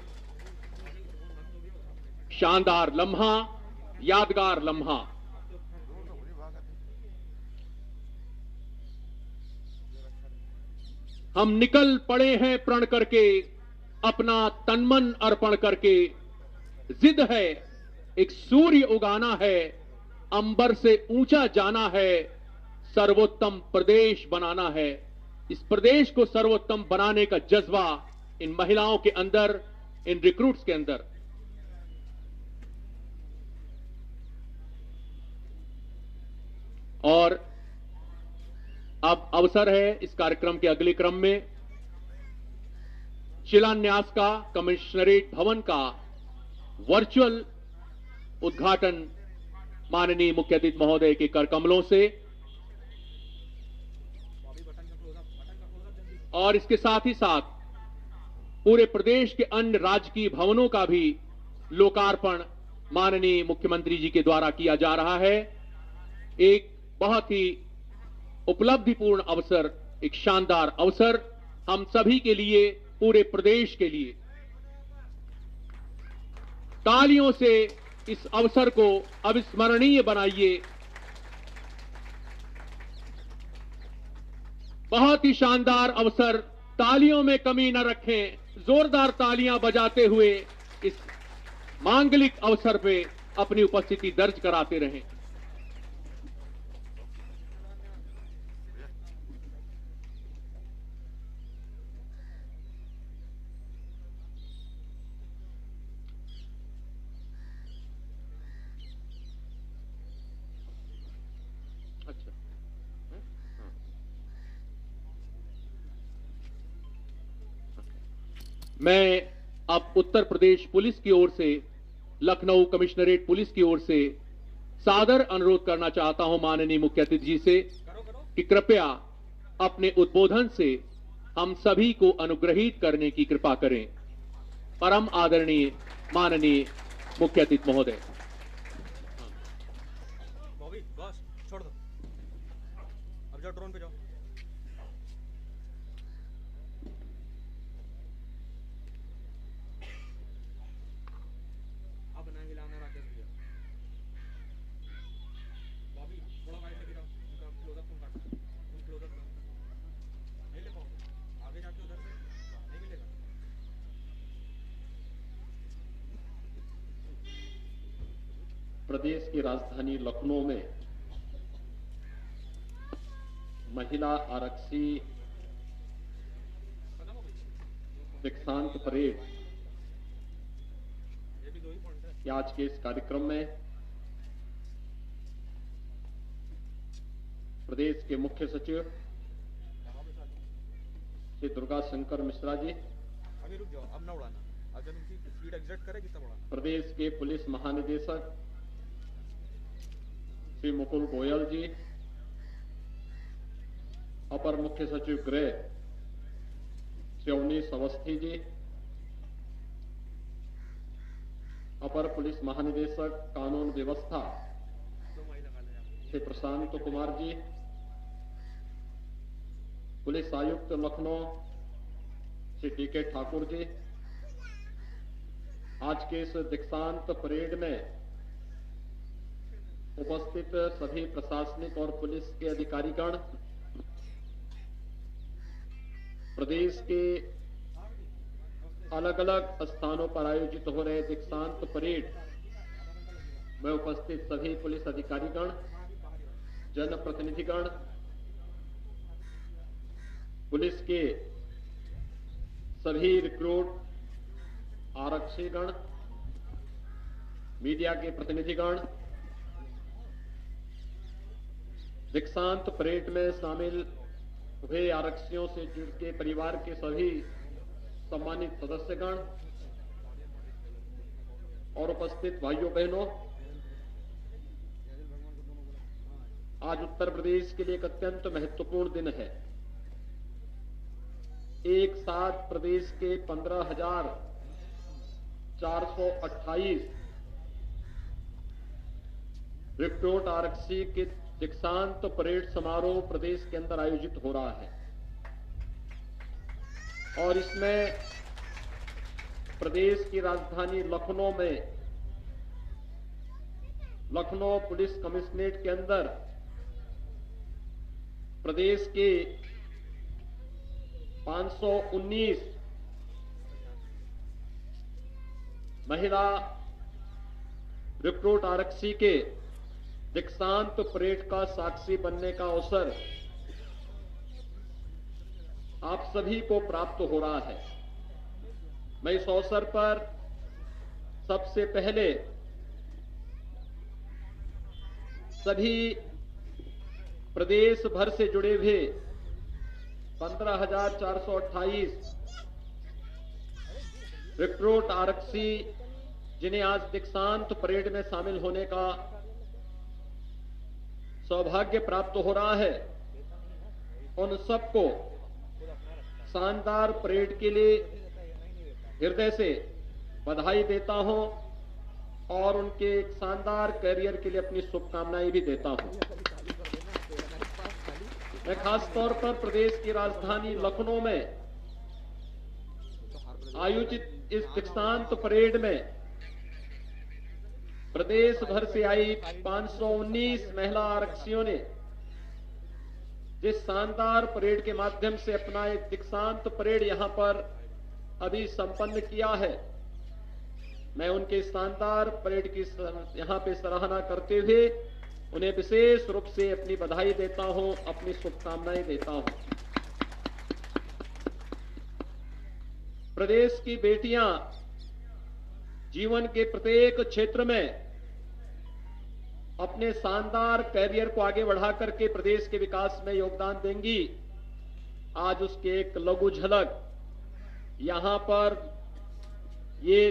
शानदार लम्हा, यादगार लम्हा। हम निकल पड़े हैं प्रण करके, अपना तनमन अर्पण करके। जिद है एक सूर्य उगाना है, अंबर से ऊंचा जाना है, सर्वोत्तम प्रदेश बनाना है। इस प्रदेश को सर्वोत्तम बनाने का जज्बा इन महिलाओं के अंदर, इन रिक्रूट्स के अंदर। और अब अवसर है इस कार्यक्रम के अगले क्रम में शिलान्यास का, कमिश्नरेट भवन का वर्चुअल उद्घाटन माननीय मुख्य अतिथि महोदय के कर कमलों से, और इसके साथ ही साथ पूरे प्रदेश के अन्य राजकीय भवनों का भी लोकार्पण माननीय मुख्यमंत्री जी के द्वारा किया जा रहा है। एक बहुत ही उपलब्धिपूर्ण अवसर, एक शानदार अवसर हम सभी के लिए, पूरे प्रदेश के लिए। तालियों से इस अवसर को अविस्मरणीय बनाइए। बहुत ही शानदार अवसर, तालियों में कमी न रखें, जोरदार तालियां बजाते हुए इस मांगलिक अवसर पे अपनी उपस्थिति दर्ज कराते रहें। मैं अब उत्तर प्रदेश पुलिस की ओर से, लखनऊ कमिश्नरेट पुलिस की ओर से सादर अनुरोध करना चाहता हूं माननीय मुख्य अतिथि जी से कि कृपया अपने उद्बोधन से हम सभी को अनुग्रहित करने की कृपा करें। परम आदरणीय माननीय मुख्य अतिथि महोदय। बॉबी बस छोड़ दो, अब जाओ ड्रोन पे जाओ। अब ना हिलाना राकेश भैया। बॉबी थोड़ा वाइड लेके जाओ, उनका क्लोजअप तुम काटना, तुम क्लोजअप लो, नहीं ले पाओगे, आगे जाके उधर से नहीं मिलेगा। प्रदेश की राजधानी लखनऊ में महिला आरक्षी खत्म हो गई, दीक्षांत परेड ये भी 2 ही पॉइंट है। के आज के इस कार्यक्रम में प्रदेश के मुख्य सचिव श्री दुर्गा शंकर मिश्रा जी, अभी रुक जाओ, अब ना उड़ाना, अब जब इनकी स्पीड एग्जैक्ट करे तब उड़ाना। प्रदेश के पुलिस महानिदेशक श्री मुकुल गोयल जी, अपर मुख्य सचिव गृह श्री अवनीश अवस्थी जी, अपर पुलिस महानिदेशक कानून व्यवस्था तो वही लगा ले आप। श्री प्रशांत कुमार जी, पुलिस आयुक्त लखनऊ श्री टी.के. ठाकुर जी, आज के इस दीक्षांत परेड में उपस्थित सभी प्रशासनिक और पुलिस के अधिकारीगण, प्रदेश के अलग अलग स्थानों पर आयोजित हो रहे दीक्षांत परेड में उपस्थित सभी पुलिस अधिकारीगण, जनप्रतिनिधिगण, पुलिस के सभी रिक्रूट आरक्षीगण, मीडिया के प्रतिनिधिगण, दीक्षांत परेड में शामिल हुए आरक्षियों से जुड़ के परिवार के सभी सम्मानित सदस्यगण और उपस्थित भाइयों बहनों, आज उत्तर प्रदेश के लिए एक अत्यंत महत्वपूर्ण दिन है। एक साथ प्रदेश के 15,428 रिक्रूट आरक्षी के दीक्षांत परेड समारोह प्रदेश के अंदर आयोजित हो रहा है और इसमें प्रदेश की राजधानी लखनऊ में लखनऊ पुलिस कमिश्नरेट के अंदर प्रदेश के 519 महिला रिक्रूट आरक्षी के दीक्षांत परेड का साक्षी बनने का अवसर आप सभी को प्राप्त हो रहा है। मैं इस अवसर पर सबसे पहले सभी प्रदेश भर से जुड़े हुए 15,428 रिक्रूट आरक्षी जिन्हें आज दीक्षांत परेड में शामिल होने का सौभाग्य प्राप्त हो रहा है, उन सबको शानदार परेड के लिए हृदय से बधाई देता हूं और उनके एक शानदार करियर के लिए अपनी शुभकामनाएं भी देता हूं। मैं खास तौर पर प्रदेश की राजधानी लखनऊ में आयोजित इस दीक्षांत परेड में प्रदेश भर से आई 519 महिला आरक्षियों ने जिस शानदार परेड के माध्यम से अपना एक दीक्षांत परेड यहां पर अभी संपन्न किया है, मैं उनके शानदार परेड की यहां पे सराहना करते हुए उन्हें विशेष रूप से अपनी बधाई देता हूं, अपनी शुभकामनाएं देता हूं। प्रदेश की बेटियां जीवन के प्रत्येक क्षेत्र में अपने शानदार कैरियर को आगे बढ़ा करके प्रदेश के विकास में योगदान देंगी। आज उसकी एक लघु झलक यहां पर ये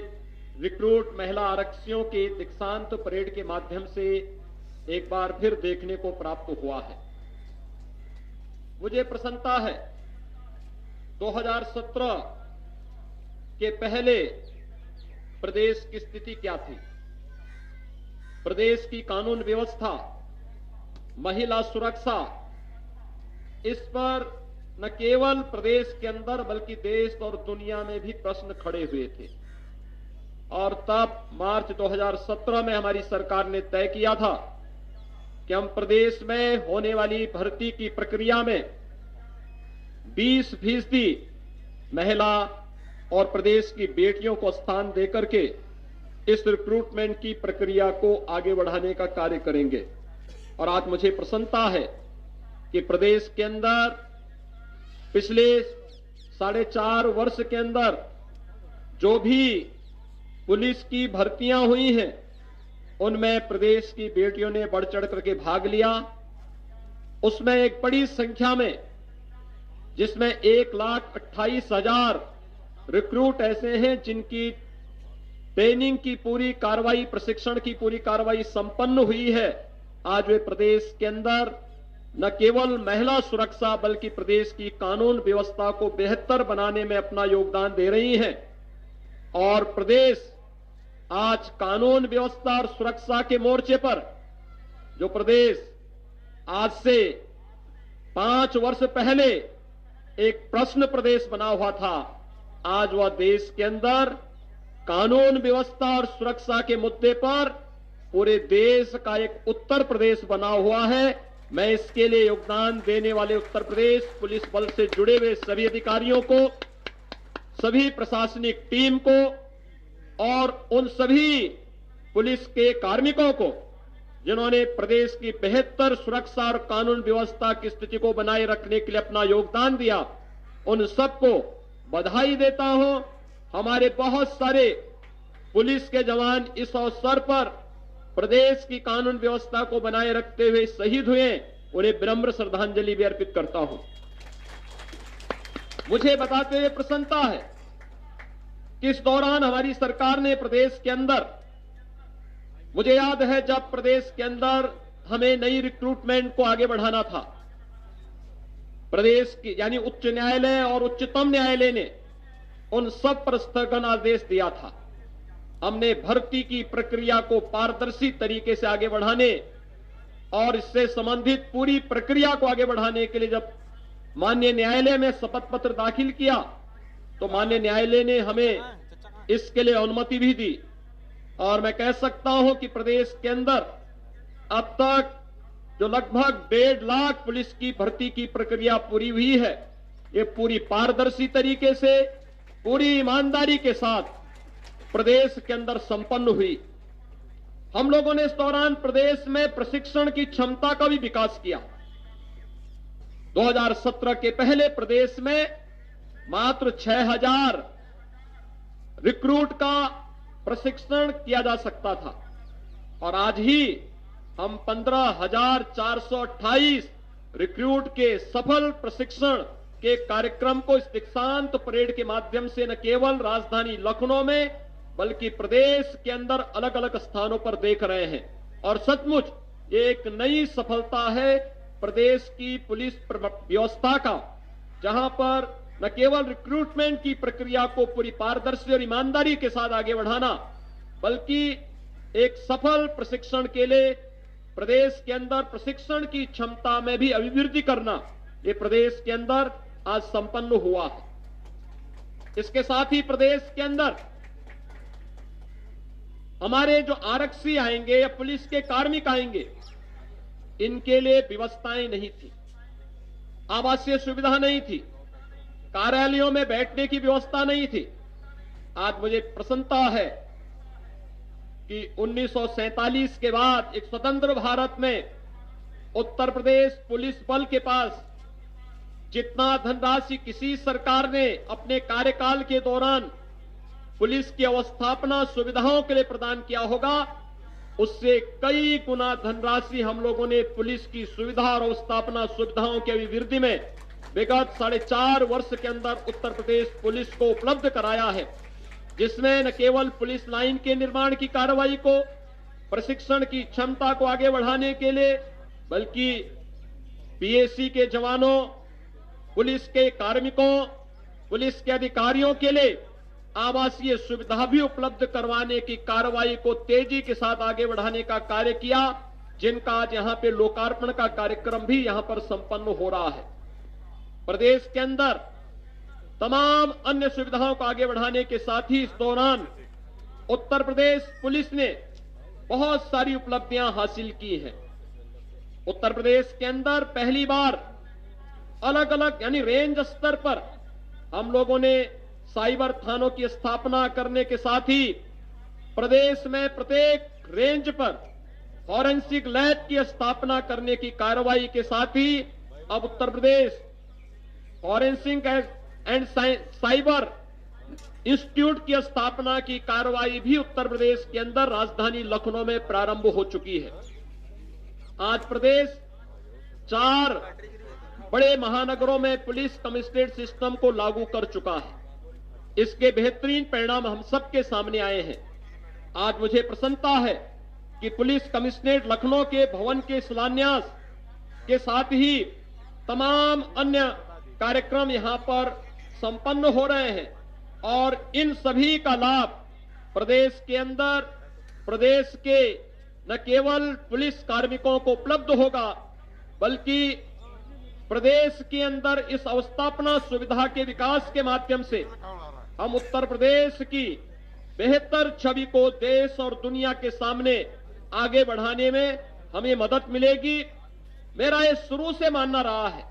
रिक्रूट महिला आरक्षियों के दीक्षांत परेड के माध्यम से एक बार फिर देखने को प्राप्त हुआ है। मुझे प्रसन्नता है 2017 के पहले प्रदेश की स्थिति क्या थी। प्रदेश की कानून व्यवस्था, महिला सुरक्षा, इस पर न केवल प्रदेश के अंदर बल्कि देश और दुनिया में भी प्रश्न खड़े हुए थे। और तब मार्च 2017 में हमारी सरकार ने तय किया था कि हम प्रदेश में होने वाली भर्ती की प्रक्रिया में 20% महिला और प्रदेश की बेटियों को स्थान देकर के इस रिक्रूटमेंट की प्रक्रिया को आगे बढ़ाने का कार्य करेंगे। और आज मुझे प्रसन्नता है कि प्रदेश के अंदर पिछले 4.5 वर्ष के अंदर जो भी पुलिस की भर्तियां हुई हैं, उनमें प्रदेश की बेटियों ने बढ़ चढ़ करके भाग लिया। उसमें एक बड़ी संख्या में, जिसमें 1,28,000 रिक्रूट ऐसे हैं जिनकी ट्रेनिंग की पूरी कार्रवाई, प्रशिक्षण की पूरी कार्रवाई संपन्न हुई है। आज वे प्रदेश के अंदर न केवल महिला सुरक्षा बल्कि प्रदेश की कानून व्यवस्था को बेहतर बनाने में अपना योगदान दे रही हैं। और प्रदेश आज कानून व्यवस्था और सुरक्षा के मोर्चे पर जो प्रदेश आज से 5 वर्ष पहले एक प्रश्न प्रदेश बना हुआ था, आज वह देश के अंदर कानून व्यवस्था और सुरक्षा के मुद्दे पर पूरे देश का एक उत्तर प्रदेश बना हुआ है। मैं इसके लिए योगदान देने वाले उत्तर प्रदेश पुलिस बल से जुड़े हुए सभी अधिकारियों को, सभी प्रशासनिक टीम को और उन सभी पुलिस के कार्मिकों को जिन्होंने प्रदेश की बेहतर सुरक्षा और कानून व्यवस्था की स्थिति को बनाए रखने के लिए अपना योगदान दिया, उन सबको बधाई देता हूं। हमारे बहुत सारे पुलिस के जवान इस अवसर पर प्रदेश की कानून व्यवस्था को बनाए रखते हुए शहीद हुए, उन्हें विनम्र श्रद्धांजलि भी अर्पित करता हूं। मुझे बताते हुए प्रसन्नता है कि इस दौरान हमारी सरकार ने प्रदेश के अंदर, मुझे याद है जब प्रदेश के अंदर हमें नई रिक्रूटमेंट को आगे बढ़ाना था, प्रदेश की यानी उच्च न्यायालय और उच्चतम न्यायालय ने उन सब पर स्थगन आदेश दिया था। हमने भर्ती की प्रक्रिया को पारदर्शी तरीके से आगे बढ़ाने और इससे संबंधित पूरी प्रक्रिया को आगे बढ़ाने के लिए जब माननीय न्यायालय में शपथ पत्र दाखिल किया तो माननीय न्यायालय ने हमें इसके लिए अनुमति भी दी। और मैं कह सकता हूं कि प्रदेश के अंदर अब तक जो लगभग 1.5 लाख पुलिस की भर्ती की प्रक्रिया पूरी हुई है, ये पूरी पारदर्शी तरीके से, पूरी ईमानदारी के साथ प्रदेश के अंदर संपन्न हुई। हम लोगों ने इस दौरान प्रदेश में प्रशिक्षण की क्षमता का भी विकास किया। 2017 के पहले प्रदेश में मात्र 6,000 रिक्रूट का प्रशिक्षण किया जा सकता था और आज ही हम 15,428 रिक्रूट के सफल प्रशिक्षण के कार्यक्रम को इस दीक्षांत परेड के माध्यम से न केवल राजधानी लखनऊ में बल्कि प्रदेश के अंदर अलग अलग स्थानों पर देख रहे हैं। और सचमुच ये एक नई सफलता है प्रदेश की पुलिस व्यवस्था का, जहां पर न केवल रिक्रूटमेंट की प्रक्रिया को पूरी पारदर्शी और ईमानदारी के साथ आगे बढ़ाना बल्कि एक सफल प्रशिक्षण के लिए प्रदेश के अंदर प्रशिक्षण की क्षमता में भी अभिवृद्धि करना, ये प्रदेश के अंदर आज संपन्न हुआ है। इसके साथ ही प्रदेश के अंदर हमारे जो आरक्षी आएंगे या पुलिस के कार्मिक आएंगे, इनके लिए व्यवस्थाएं नहीं थी, आवासीय सुविधा नहीं थी, कार्यालयों में बैठने की व्यवस्था नहीं थी। आज मुझे प्रसन्नता है कि 1947 के बाद एक स्वतंत्र भारत में उत्तर प्रदेश पुलिस बल के पास जितना धनराशि किसी सरकार ने अपने कार्यकाल के दौरान पुलिस की अवस्थापना सुविधाओं के लिए प्रदान किया होगा, उससे कई गुना धनराशि हम लोगों ने पुलिस की सुविधा और अवस्थापना सुविधाओं की अभिवृद्धि में विगत 4.5 वर्ष के अंदर उत्तर प्रदेश पुलिस को उपलब्ध कराया है, जिसमें न केवल पुलिस लाइन के निर्माण की कार्रवाई को, प्रशिक्षण की क्षमता को आगे बढ़ाने के लिए, बल्कि पीएसी के जवानों, पुलिस के कार्मिकों, पुलिस के अधिकारियों के लिए आवासीय सुविधा भी उपलब्ध करवाने की कार्रवाई को तेजी के साथ आगे बढ़ाने का कार्य किया, जिनका आज यहां पे लोकार्पण का कार्यक्रम भी यहां पर संपन्न हो रहा है। प्रदेश के अंदर तमाम अन्य सुविधाओं को आगे बढ़ाने के साथ ही इस दौरान उत्तर प्रदेश पुलिस ने बहुत सारी उपलब्धियां हासिल की हैं। उत्तर प्रदेश के अंदर पहली बार अलग अलग यानी रेंज स्तर पर हम लोगों ने साइबर थानों की स्थापना करने के साथ ही प्रदेश में प्रत्येक रेंज पर फॉरेंसिक लैब की स्थापना करने की कार्रवाई के साथ ही अब Uttar Pradesh forensic and cyber institute की स्थापना की कार्रवाई भी उत्तर प्रदेश के अंदर राजधानी लखनऊ में प्रारंभ हो चुकी है। आज प्रदेश 4 बड़े महानगरों में पुलिस कमिश्नरेट सिस्टम को लागू कर चुका है। इसके बेहतरीन परिणाम हम सबके सामने आए हैं। आज मुझे प्रसन्नता है कि पुलिस कमिश्नरेट लखनऊ के भवन के शिलान्यास के साथ ही तमाम अन्य कार्यक्रम यहां पर संपन्न हो रहे हैं और इन सभी का लाभ प्रदेश के अंदर प्रदेश के न केवल पुलिस कार्मिकों को उपलब्ध होगा, बल्कि प्रदेश के अंदर इस अवस्थापना सुविधा के विकास के माध्यम से हम उत्तर प्रदेश की बेहतर छवि को देश और दुनिया के सामने आगे बढ़ाने में हमें मदद मिलेगी। मेरा ये शुरू से मानना रहा है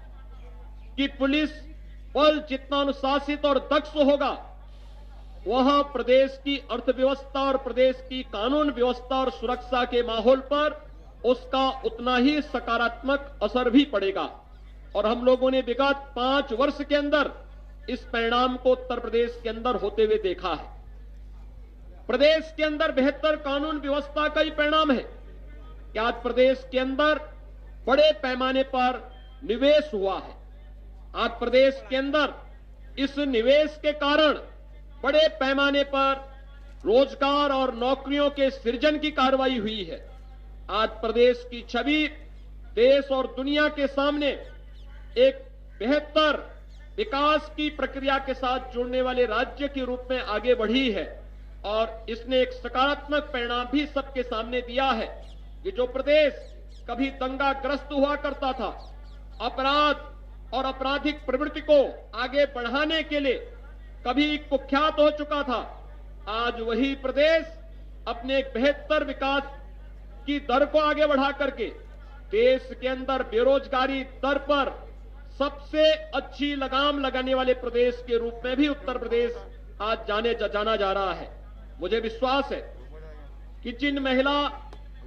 कि पुलिस बल जितना अनुशासित और दक्ष होगा, वह प्रदेश की अर्थव्यवस्था और प्रदेश की कानून व्यवस्था और सुरक्षा के माहौल पर उसका उतना ही सकारात्मक असर भी पड़ेगा। और हम लोगों ने विगत 5 वर्ष के अंदर इस परिणाम को उत्तर प्रदेश के अंदर होते हुए देखा है। प्रदेश के अंदर बेहतर कानून व्यवस्था का ही परिणाम है कि आज प्रदेश के अंदर बड़े पैमाने पर निवेश हुआ है। आज प्रदेश के अंदर इस निवेश के कारण बड़े पैमाने पर रोजगार और नौकरियों के सृजन की कार्रवाई हुई है। आज प्रदेश की छवि देश और दुनिया के सामने एक बेहतर विकास की प्रक्रिया के साथ जुड़ने वाले राज्य के रूप में आगे बढ़ी है और इसने एक सकारात्मक परिणाम भी सबके सामने दिया है कि जो प्रदेश कभी दंगाग्रस्त हुआ करता था, अपराध और आपराधिक प्रवृत्ति को आगे बढ़ाने के लिए कभी कुख्यात हो चुका था, आज वही प्रदेश अपने एक बेहतर विकास की दर को आगे बढ़ा करके देश के अंदर बेरोजगारी दर पर सबसे अच्छी लगाम लगाने वाले प्रदेश के रूप में भी उत्तर प्रदेश आज जाना जा रहा है। मुझे विश्वास है कि जिन महिला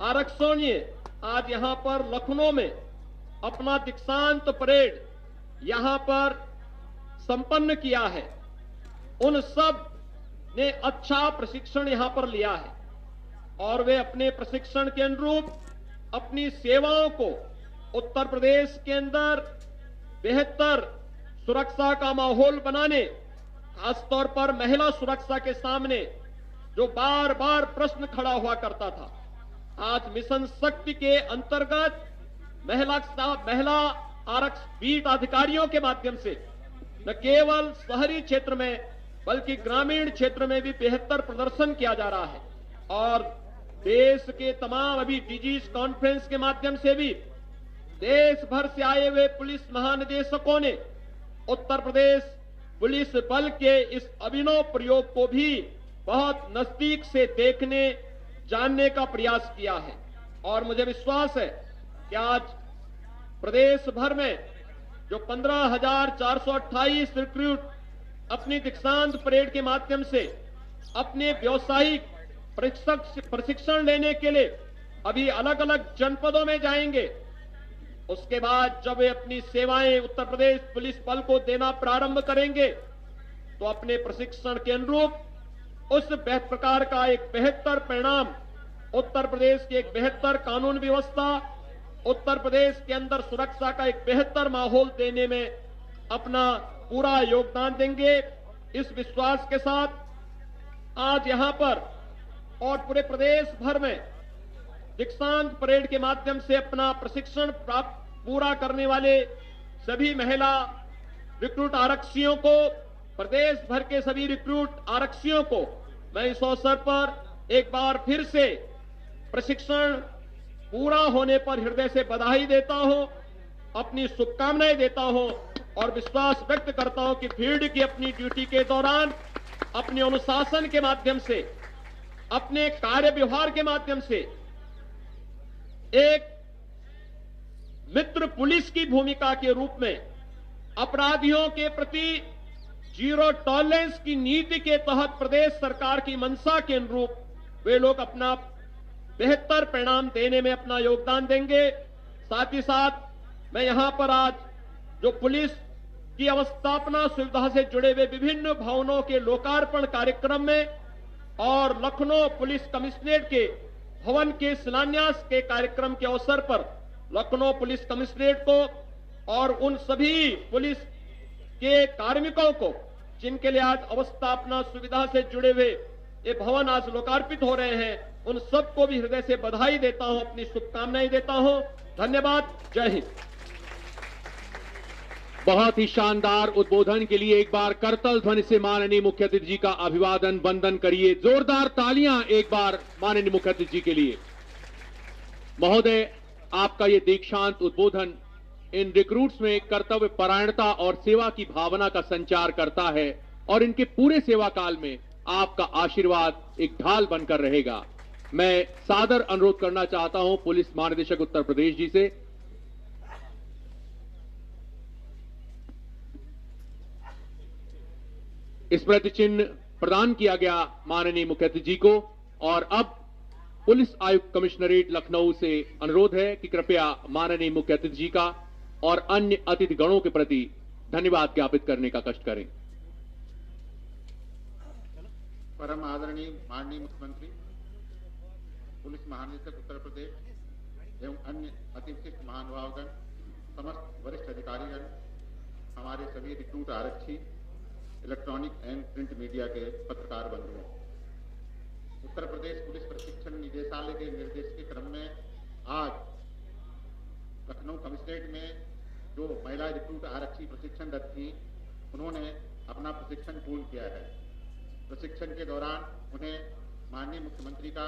आरक्षकों ने आज यहां पर लखनऊ में अपना दीक्षांत परेड यहां पर संपन्न किया है, उन सब ने अच्छा प्रशिक्षण यहां पर लिया है और वे अपने प्रशिक्षण के अनुरूप अपनी सेवाओं को उत्तर प्रदेश के अंदर बेहतर सुरक्षा का माहौल बनाने, खासतौर पर महिला सुरक्षा के सामने जो बार बार प्रश्न खड़ा हुआ करता था, आज मिशन शक्ति के अंतर्गत महिला आरक्षक बीट अधिकारियों के माध्यम से न केवल शहरी क्षेत्र में बल्कि ग्रामीण क्षेत्र में भी बेहतर प्रदर्शन किया जा रहा है और देश के तमाम अभी डीजीज कॉन्फ्रेंस के माध्यम से भी देश भर से आए हुए पुलिस महानिदेशकों ने उत्तर प्रदेश पुलिस बल के इस अभिनव प्रयोग को भी बहुत नजदीक से देखने, जानने का प्रयास किया है और मुझे विश्वास है कि आज प्रदेश भर में जो 15,428 रिक्रूट अपनी दीक्षांत परेड के माध्यम से अपने व्यावसायिक प्रशिक्षण लेने के लिए अभी अलग अलग जनपदों में जाएंगे, उसके बाद जब वे अपनी सेवाएं उत्तर प्रदेश पुलिस बल को देना प्रारंभ करेंगे तो अपने प्रशिक्षण के अनुरूप उस प्रकार का एक बेहतर परिणाम, उत्तर प्रदेश की एक बेहतर कानून व्यवस्था, उत्तर प्रदेश के अंदर सुरक्षा का एक बेहतर माहौल देने में अपना पूरा योगदान देंगे। इस विश्वास के साथ आज यहां पर और पूरे प्रदेश भर में दीक्षांत परेड के माध्यम से अपना प्रशिक्षण प्राप्त पूरा करने वाले सभी महिला रिक्रूट आरक्षियों को, प्रदेश भर के सभी रिक्रूट आरक्षियों को मैं इस अवसर पर एक बार फिर से प्रशिक्षण पूरा होने पर हृदय से बधाई देता हूं, अपनी शुभकामनाएं देता हूं और विश्वास व्यक्त करता हूं कि फील्ड की अपनी ड्यूटी के दौरान अपने अनुशासन के माध्यम से, अपने कार्य व्यवहार के माध्यम से एक मित्र पुलिस की भूमिका के रूप में अपराधियों के प्रति जीरो टॉलरेंस की नीति के तहत प्रदेश सरकार की मंशा के अनुरूप वे लोग अपना बेहतर परिणाम देने में अपना योगदान देंगे। साथ ही साथ मैं यहां पर आज जो पुलिस की अवस्थापना सुविधा से जुड़े हुए विभिन्न भवनों के लोकार्पण कार्यक्रम में और लखनऊ पुलिस कमिश्नरेट के भवन के शिलान्यास के कार्यक्रम के अवसर पर लखनऊ पुलिस कमिश्नरेट को और उन सभी पुलिस के कार्मिकों को जिनके लिए आज अवस्थापना सुविधा से जुड़े हुए ये भवन आज लोकार्पित हो रहे हैं, उन सबको भी हृदय से बधाई देता हूं, अपनी शुभकामनाएं देता हूं। धन्यवाद। जय हिंद। बहुत ही शानदार उद्बोधन के लिए एक बार करतल ध्वनि से माननीय मुख्य अतिथि जी का अभिवादन वंदन करिए। जोरदार तालियां एक बार माननीय मुख्य अतिथि जी के लिए। महोदय, आपका ये दीक्षांत उद्बोधन इन रिक्रूट्स में कर्तव्य परायणता और सेवा की भावना का संचार करता है और इनके पूरे सेवा काल में आपका आशीर्वाद एक ढाल बनकर रहेगा। मैं सादर अनुरोध करना चाहता हूं पुलिस महानिदेशक उत्तर प्रदेश जी से स्मृति चिन्ह प्रदान किया गया माननीय मुख्य अतिथि जी को। और अब पुलिस आयुक्त कमिश्नरेट लखनऊ से अनुरोध है कि कृपया माननीय मुख्य अतिथि जी का और अन्य अतिथि गणों के प्रति धन्यवाद ज्ञापित करने का कष्ट करें। परम आदरणीय माननीय मुख्यमंत्री, पुलिस महानिदेशक उत्तर प्रदेश एवं अन्य अति विशिष्ट महानुभावगण, समस्त वरिष्ठ अधिकारीगण, हमारे सभी रिक्रूट आरक्षी, इलेक्ट्रॉनिक एंड प्रिंट मीडिया के पत्रकार बंधुओं, उत्तर प्रदेश पुलिस प्रशिक्षण निदेशालय के निर्देश के क्रम में आज लखनऊ कमिश्नरेट में जो महिला रिक्रूट आरक्षी प्रशिक्षणरत थी, उन्होंने अपना प्रशिक्षण पूर्ण किया है। प्रशिक्षण के दौरान उन्हें माननीय मुख्यमंत्री का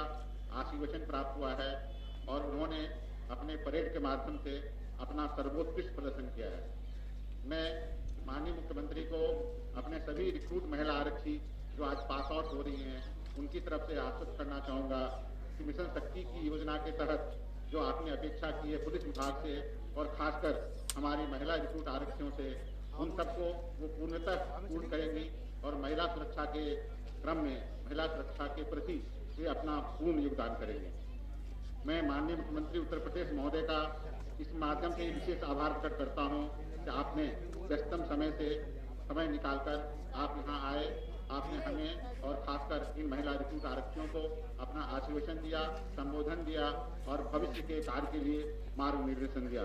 आशीर्वचन प्राप्त हुआ है और उन्होंने अपने परेड के माध्यम से अपना सर्वोत्कृष्ट प्रदर्शन किया है। मैं माननीय मुख्यमंत्री को अपने सभी रिक्रूट महिला आरक्षी जो आज पास आउट हो रही हैं, उनकी तरफ से आश्वस्त करना चाहूँगा कि मिशन शक्ति की योजना के तहत जो आपने अपेक्षा की है पुलिस विभाग से और खासकर हमारी महिला रिक्रूट आरक्षियों से, उन सबको वो पूर्णतः पूर्ण करेंगी और महिला सुरक्षा के क्रम में महिला सुरक्षा के प्रति वे अपना पूर्ण योगदान करेंगे। मैं माननीय मुख्यमंत्री उत्तर प्रदेश महोदय का इस माध्यम से विशेष आभार प्रकट करता हूं कि आपने व्यस्तम समय से समय निकालकर आप यहां आए, आपने हमें और खासकर इन महिला रिक्रूट आरक्षियों को अपना आशीर्वचन दिया, संबोधन दिया और भविष्य के कार्य के लिए मार्गनिर्देशन दिया।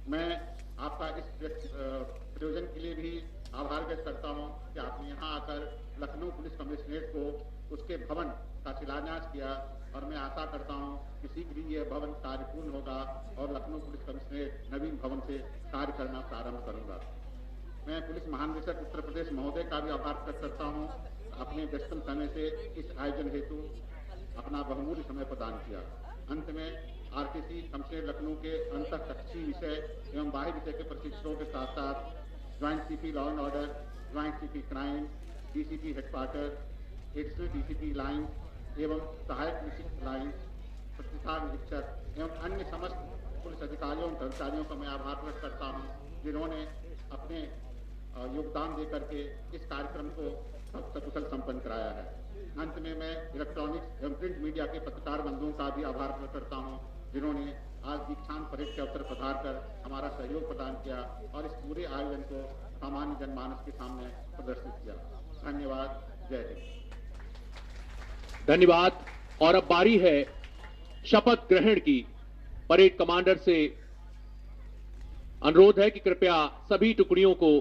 मैं आपका इस प्रयोजन के लिए भी आभार व्यक्त करता हूं कि आपने यहां आकर लखनऊ पुलिस कमिश्नरेट को उसके भवन का शिलान्यास किया और मैं आशा करता हूं कि शीघ्र ही यह भवन कार्यपूर्ण होगा और लखनऊ पुलिस कमिश्नरेट नवीन भवन से कार्य करना प्रारंभ करूंगा। मैं पुलिस महानिदेशक उत्तर प्रदेश महोदय का भी आभार व्यक्त करता हूं, अपने व्यस्तम समय से इस आयोजन हेतु अपना बहुमूल्य समय प्रदान किया। अंत में आरटीसी कमिश्नरेट लखनऊ के अंतःकक्षीय विषय एवं बाह्य विषय के प्रशिक्षकों के साथ साथ joint CP law and order, joint CP crime, DCP headquarter, additional DCP line, एवं सहायक निरीक्षक लाइन, प्रतिसार निरीक्षक एवं अन्य समस्त पुलिस अधिकारियों और कर्मचारियों का मैं आभार प्रकट करता हूं, जिन्होंने अपने योगदान देकर के इस कार्यक्रम को सकुशल संपन्न कराया है। अंत में मैं इलेक्ट्रॉनिक्स एवं प्रिंट मीडिया के पत्रकार बंधुओं का भी आभार प्रकट करता हूं, जिन्होंने आज दीक्षांत परेड के अवसर पधार कर हमारा सहयोग प्रदान किया और इस पूरे आयोजन को सामान्य जनमानस के सामने प्रदर्शित किया। धन्यवाद। जय हिंद। धन्यवाद। और अब बारी है शपथ ग्रहण की। परेड कमांडर से अनुरोध है कि कृपया सभी टुकड़ियों को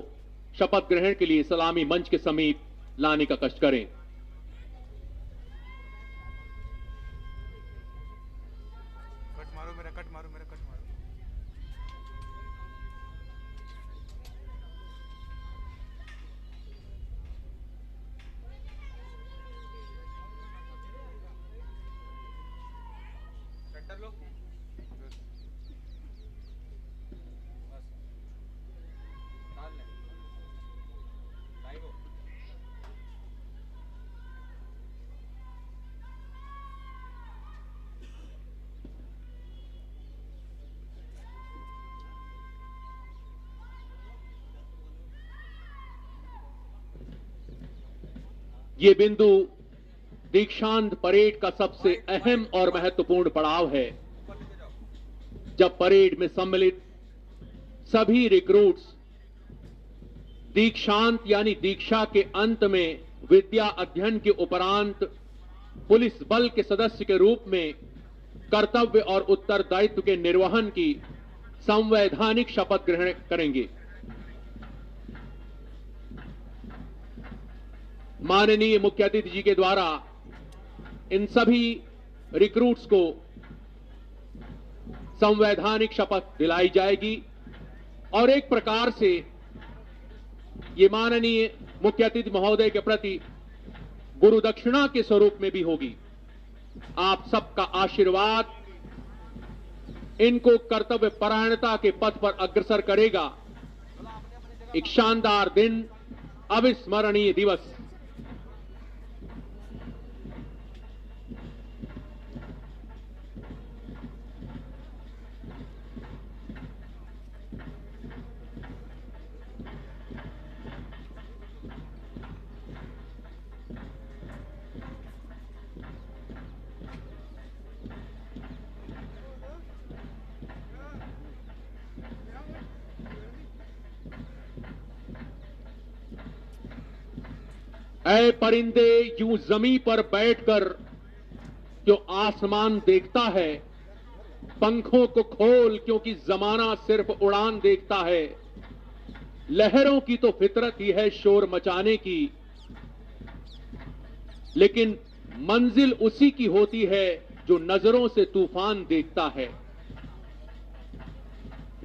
शपथ ग्रहण के लिए सलामी मंच के समीप लाने का कष्ट करें। कट मारो मेरा, कट मारो मेरा, कट मारो। सेंटर लो। बस डाल ले। लाइव हो। ये बिंदु दीक्षांत परेड का सबसे अहम और महत्वपूर्ण पड़ाव है, ऊपर लेके जाओ। जब परेड में सम्मिलित सभी रिक्रूट्स दीक्षांत यानी दीक्षा के अंत में विद्या अध्ययन के उपरांत पुलिस बल के सदस्य के रूप में कर्तव्य और उत्तरदायित्व के निर्वहन की संवैधानिक शपथ ग्रहण करेंगे। माननीय मुख्य अतिथि जी के द्वारा इन सभी रिक्रूट्स को संवैधानिक शपथ दिलाई जाएगी और एक प्रकार से ये माननीय मुख्य अतिथि महोदय के प्रति गुरु दक्षिणा के स्वरूप में भी होगी। आप सबका आशीर्वाद इनको कर्तव्य परायणता के पथ पर अग्रसर करेगा। एक शानदार दिन, अविस्मरणीय दिवस। ऐ परिंदे यूं जमीन पर बैठकर जो आसमान देखता है, पंखों को खोल क्योंकि जमाना सिर्फ उड़ान देखता है। लहरों की तो फितरत ही है शोर मचाने की, लेकिन मंजिल उसी की होती है जो नजरों से तूफान देखता है।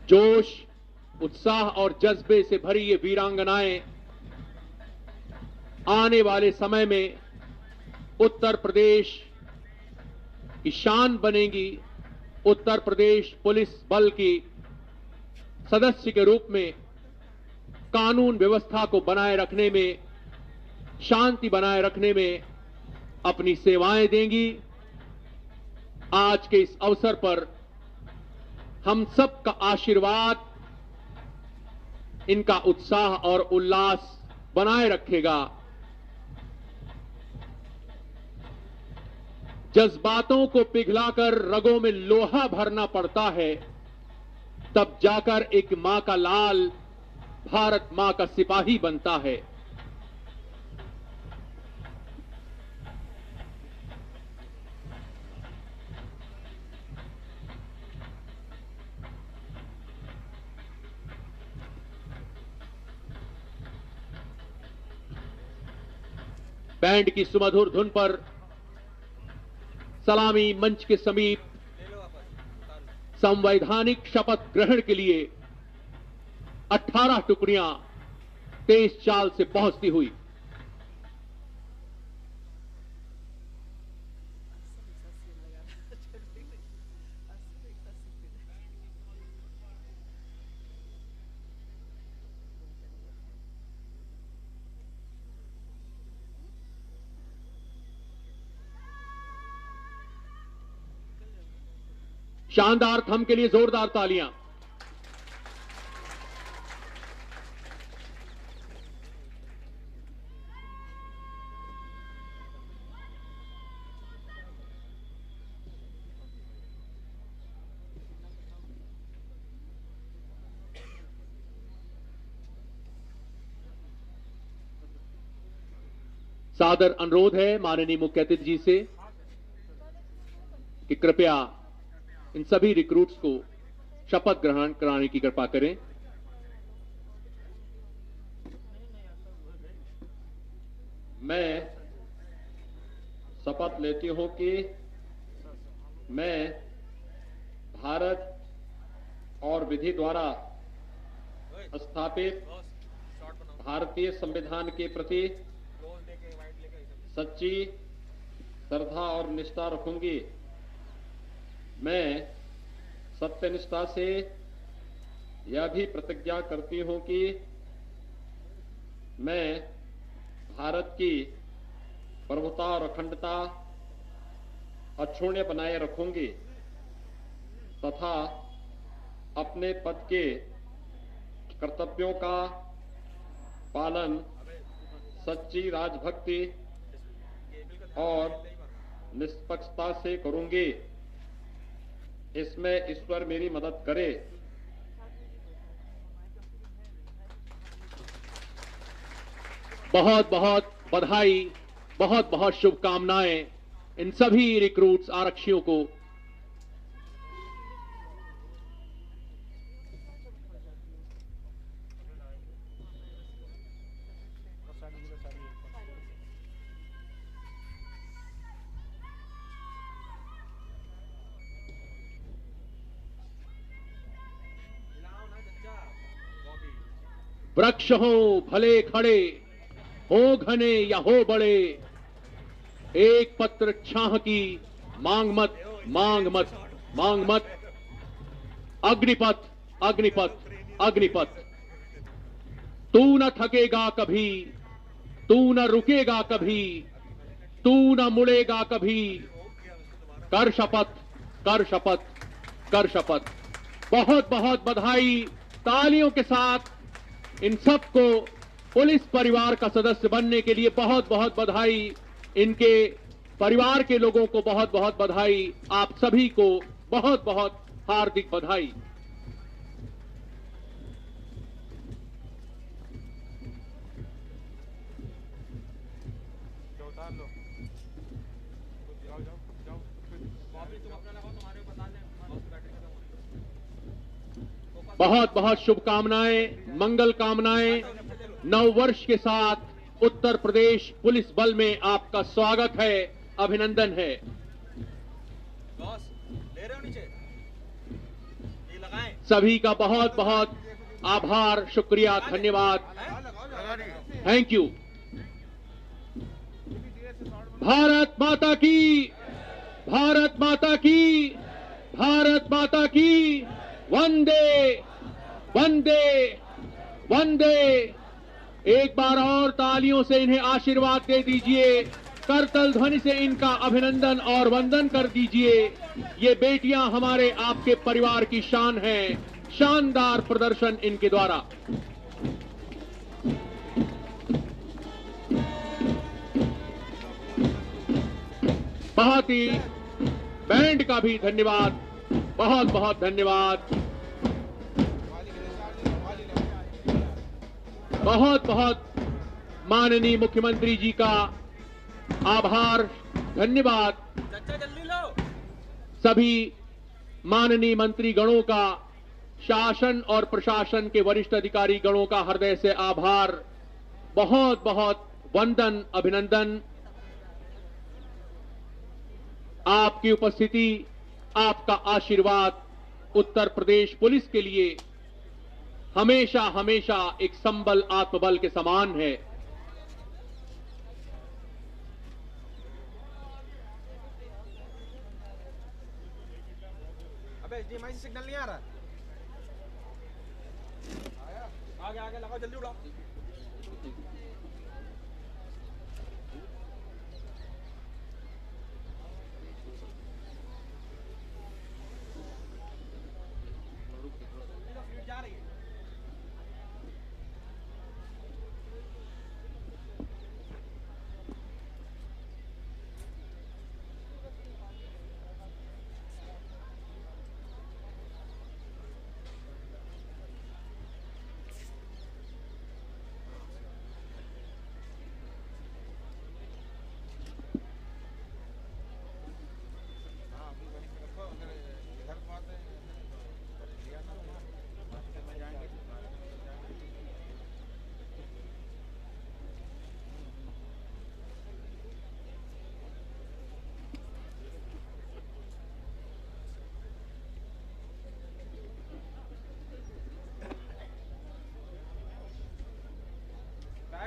जोश, उत्साह और जज्बे से भरी ये वीरांगनाएं आने वाले समय में उत्तर प्रदेश की शान बनेंगी। उत्तर प्रदेश पुलिस बल की सदस्य के रूप में कानून व्यवस्था को बनाए रखने में, शांति बनाए रखने में अपनी सेवाएं देंगी। आज के इस अवसर पर हम सबका आशीर्वाद इनका उत्साह और उल्लास बनाए रखेगा। जज्बातों को पिघलाकर रगों में लोहा भरना पड़ता है, तब जाकर एक मां का लाल भारत मां का सिपाही बनता है। बैंड की सुमधुर धुन पर सलामी मंच के समीप ले लो वापस। संवैधानिक शपथ ग्रहण के लिए 18 टुकड़ियां तेज चाल से पहुंचती हुई शानदार थंब के लिए जोरदार तालियां। सादर अनुरोध है माननीय मुख्य अतिथि जी से कि कृपया इन सभी रिक्रूट्स को शपथ ग्रहण कराने की कृपा करें। मैं शपथ लेती हूं कि मैं भारत और विधि द्वारा स्थापित भारतीय संविधान के प्रति सच्ची श्रद्धा और निष्ठा रखूंगी। मैं सत्यनिष्ठा से यह भी प्रतिज्ञा करती हूं कि मैं भारत की प्रभुता और अखंडता अक्षुण्य बनाए रखूंगी तथा अपने पद के कर्तव्यों का पालन सच्ची राजभक्ति और निष्पक्षता से करूंगी। इसमें ईश्वर मेरी मदद करे। बहुत बहुत बधाई, बहुत बहुत शुभकामनाएं इन सभी रिक्रूट्स आरक्षियों को। वृक्ष हो भले खड़े, हो घने या हो बड़े, एक पत्र छाह की मांग मत, मांग मत, मांग मत। अग्निपथ, अग्निपथ, अग्निपथ। तू न थकेगा कभी, तू न रुकेगा कभी, तू न मुड़ेगा कभी। कर शपथ, कर शपथ, कर शपथ। बहुत बहुत बधाई। तालियों के साथ इन सबको पुलिस परिवार का सदस्य बनने के लिए बहुत बहुत बधाई। इनके परिवार के लोगों को बहुत बहुत बधाई। आप सभी को बहुत बहुत हार्दिक बधाई। उतार लो, जाओ जाओ जाओ, तुम अपना लगाओ, तुम्हारे ऊपर डाल दें, बैटरी खत्म हो रही। बहुत बहुत शुभकामनाएं, मंगल कामनाएं। नव वर्ष के साथ उत्तर प्रदेश पुलिस बल में आपका स्वागत है, अभिनंदन है। बॉस ले रहे हो नीचे, ये लगाएं। सभी का बहुत बहुत आभार, शुक्रिया, धन्यवाद। Thank you. भारत माता की, भारत माता की, भारत माता की। वंदे वंदे वंदे। एक बार और तालियों से इन्हें आशीर्वाद दे दीजिए। करतल ध्वनि से इनका अभिनंदन और वंदन कर दीजिए। ये बेटियां हमारे आपके परिवार की शान हैं। शानदार प्रदर्शन इनके द्वारा। बहुत ही बैंड का भी धन्यवाद, बहुत बहुत धन्यवाद। बहुत बहुत माननीय मुख्यमंत्री जी का आभार, धन्यवाद। चाचा जल्दी लो। सभी माननीय मंत्री गणों का, शासन और प्रशासन के वरिष्ठ अधिकारी गणों का हृदय से आभार, बहुत बहुत वंदन, अभिनंदन। आपकी उपस्थिति, आपका आशीर्वाद उत्तर प्रदेश पुलिस के लिए हमेशा हमेशा एक संबल, आत्मबल के समान है। अबे HDMI से सिग्नल नहीं आ रहा। आगे आगे लगाओ, जल्दी उड़ाओ।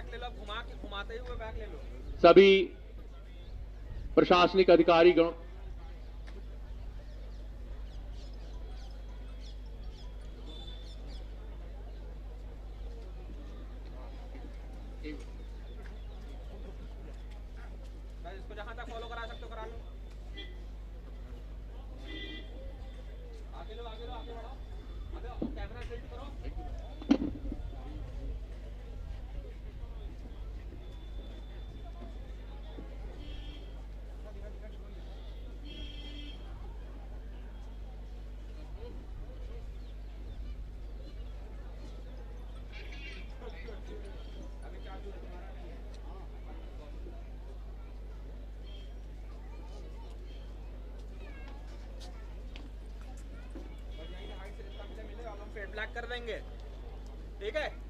बैग ले लो, घुमाते हुए बैग ले लो। सभी प्रशासनिक अधिकारीगण इसको जहां तक फॉलो करा सकते हो करा लो। आगे लो, आगे लो, आगे बढ़ो, आगे कैमरा सेट करो। ब्लैक कर देंगे, ठीक है।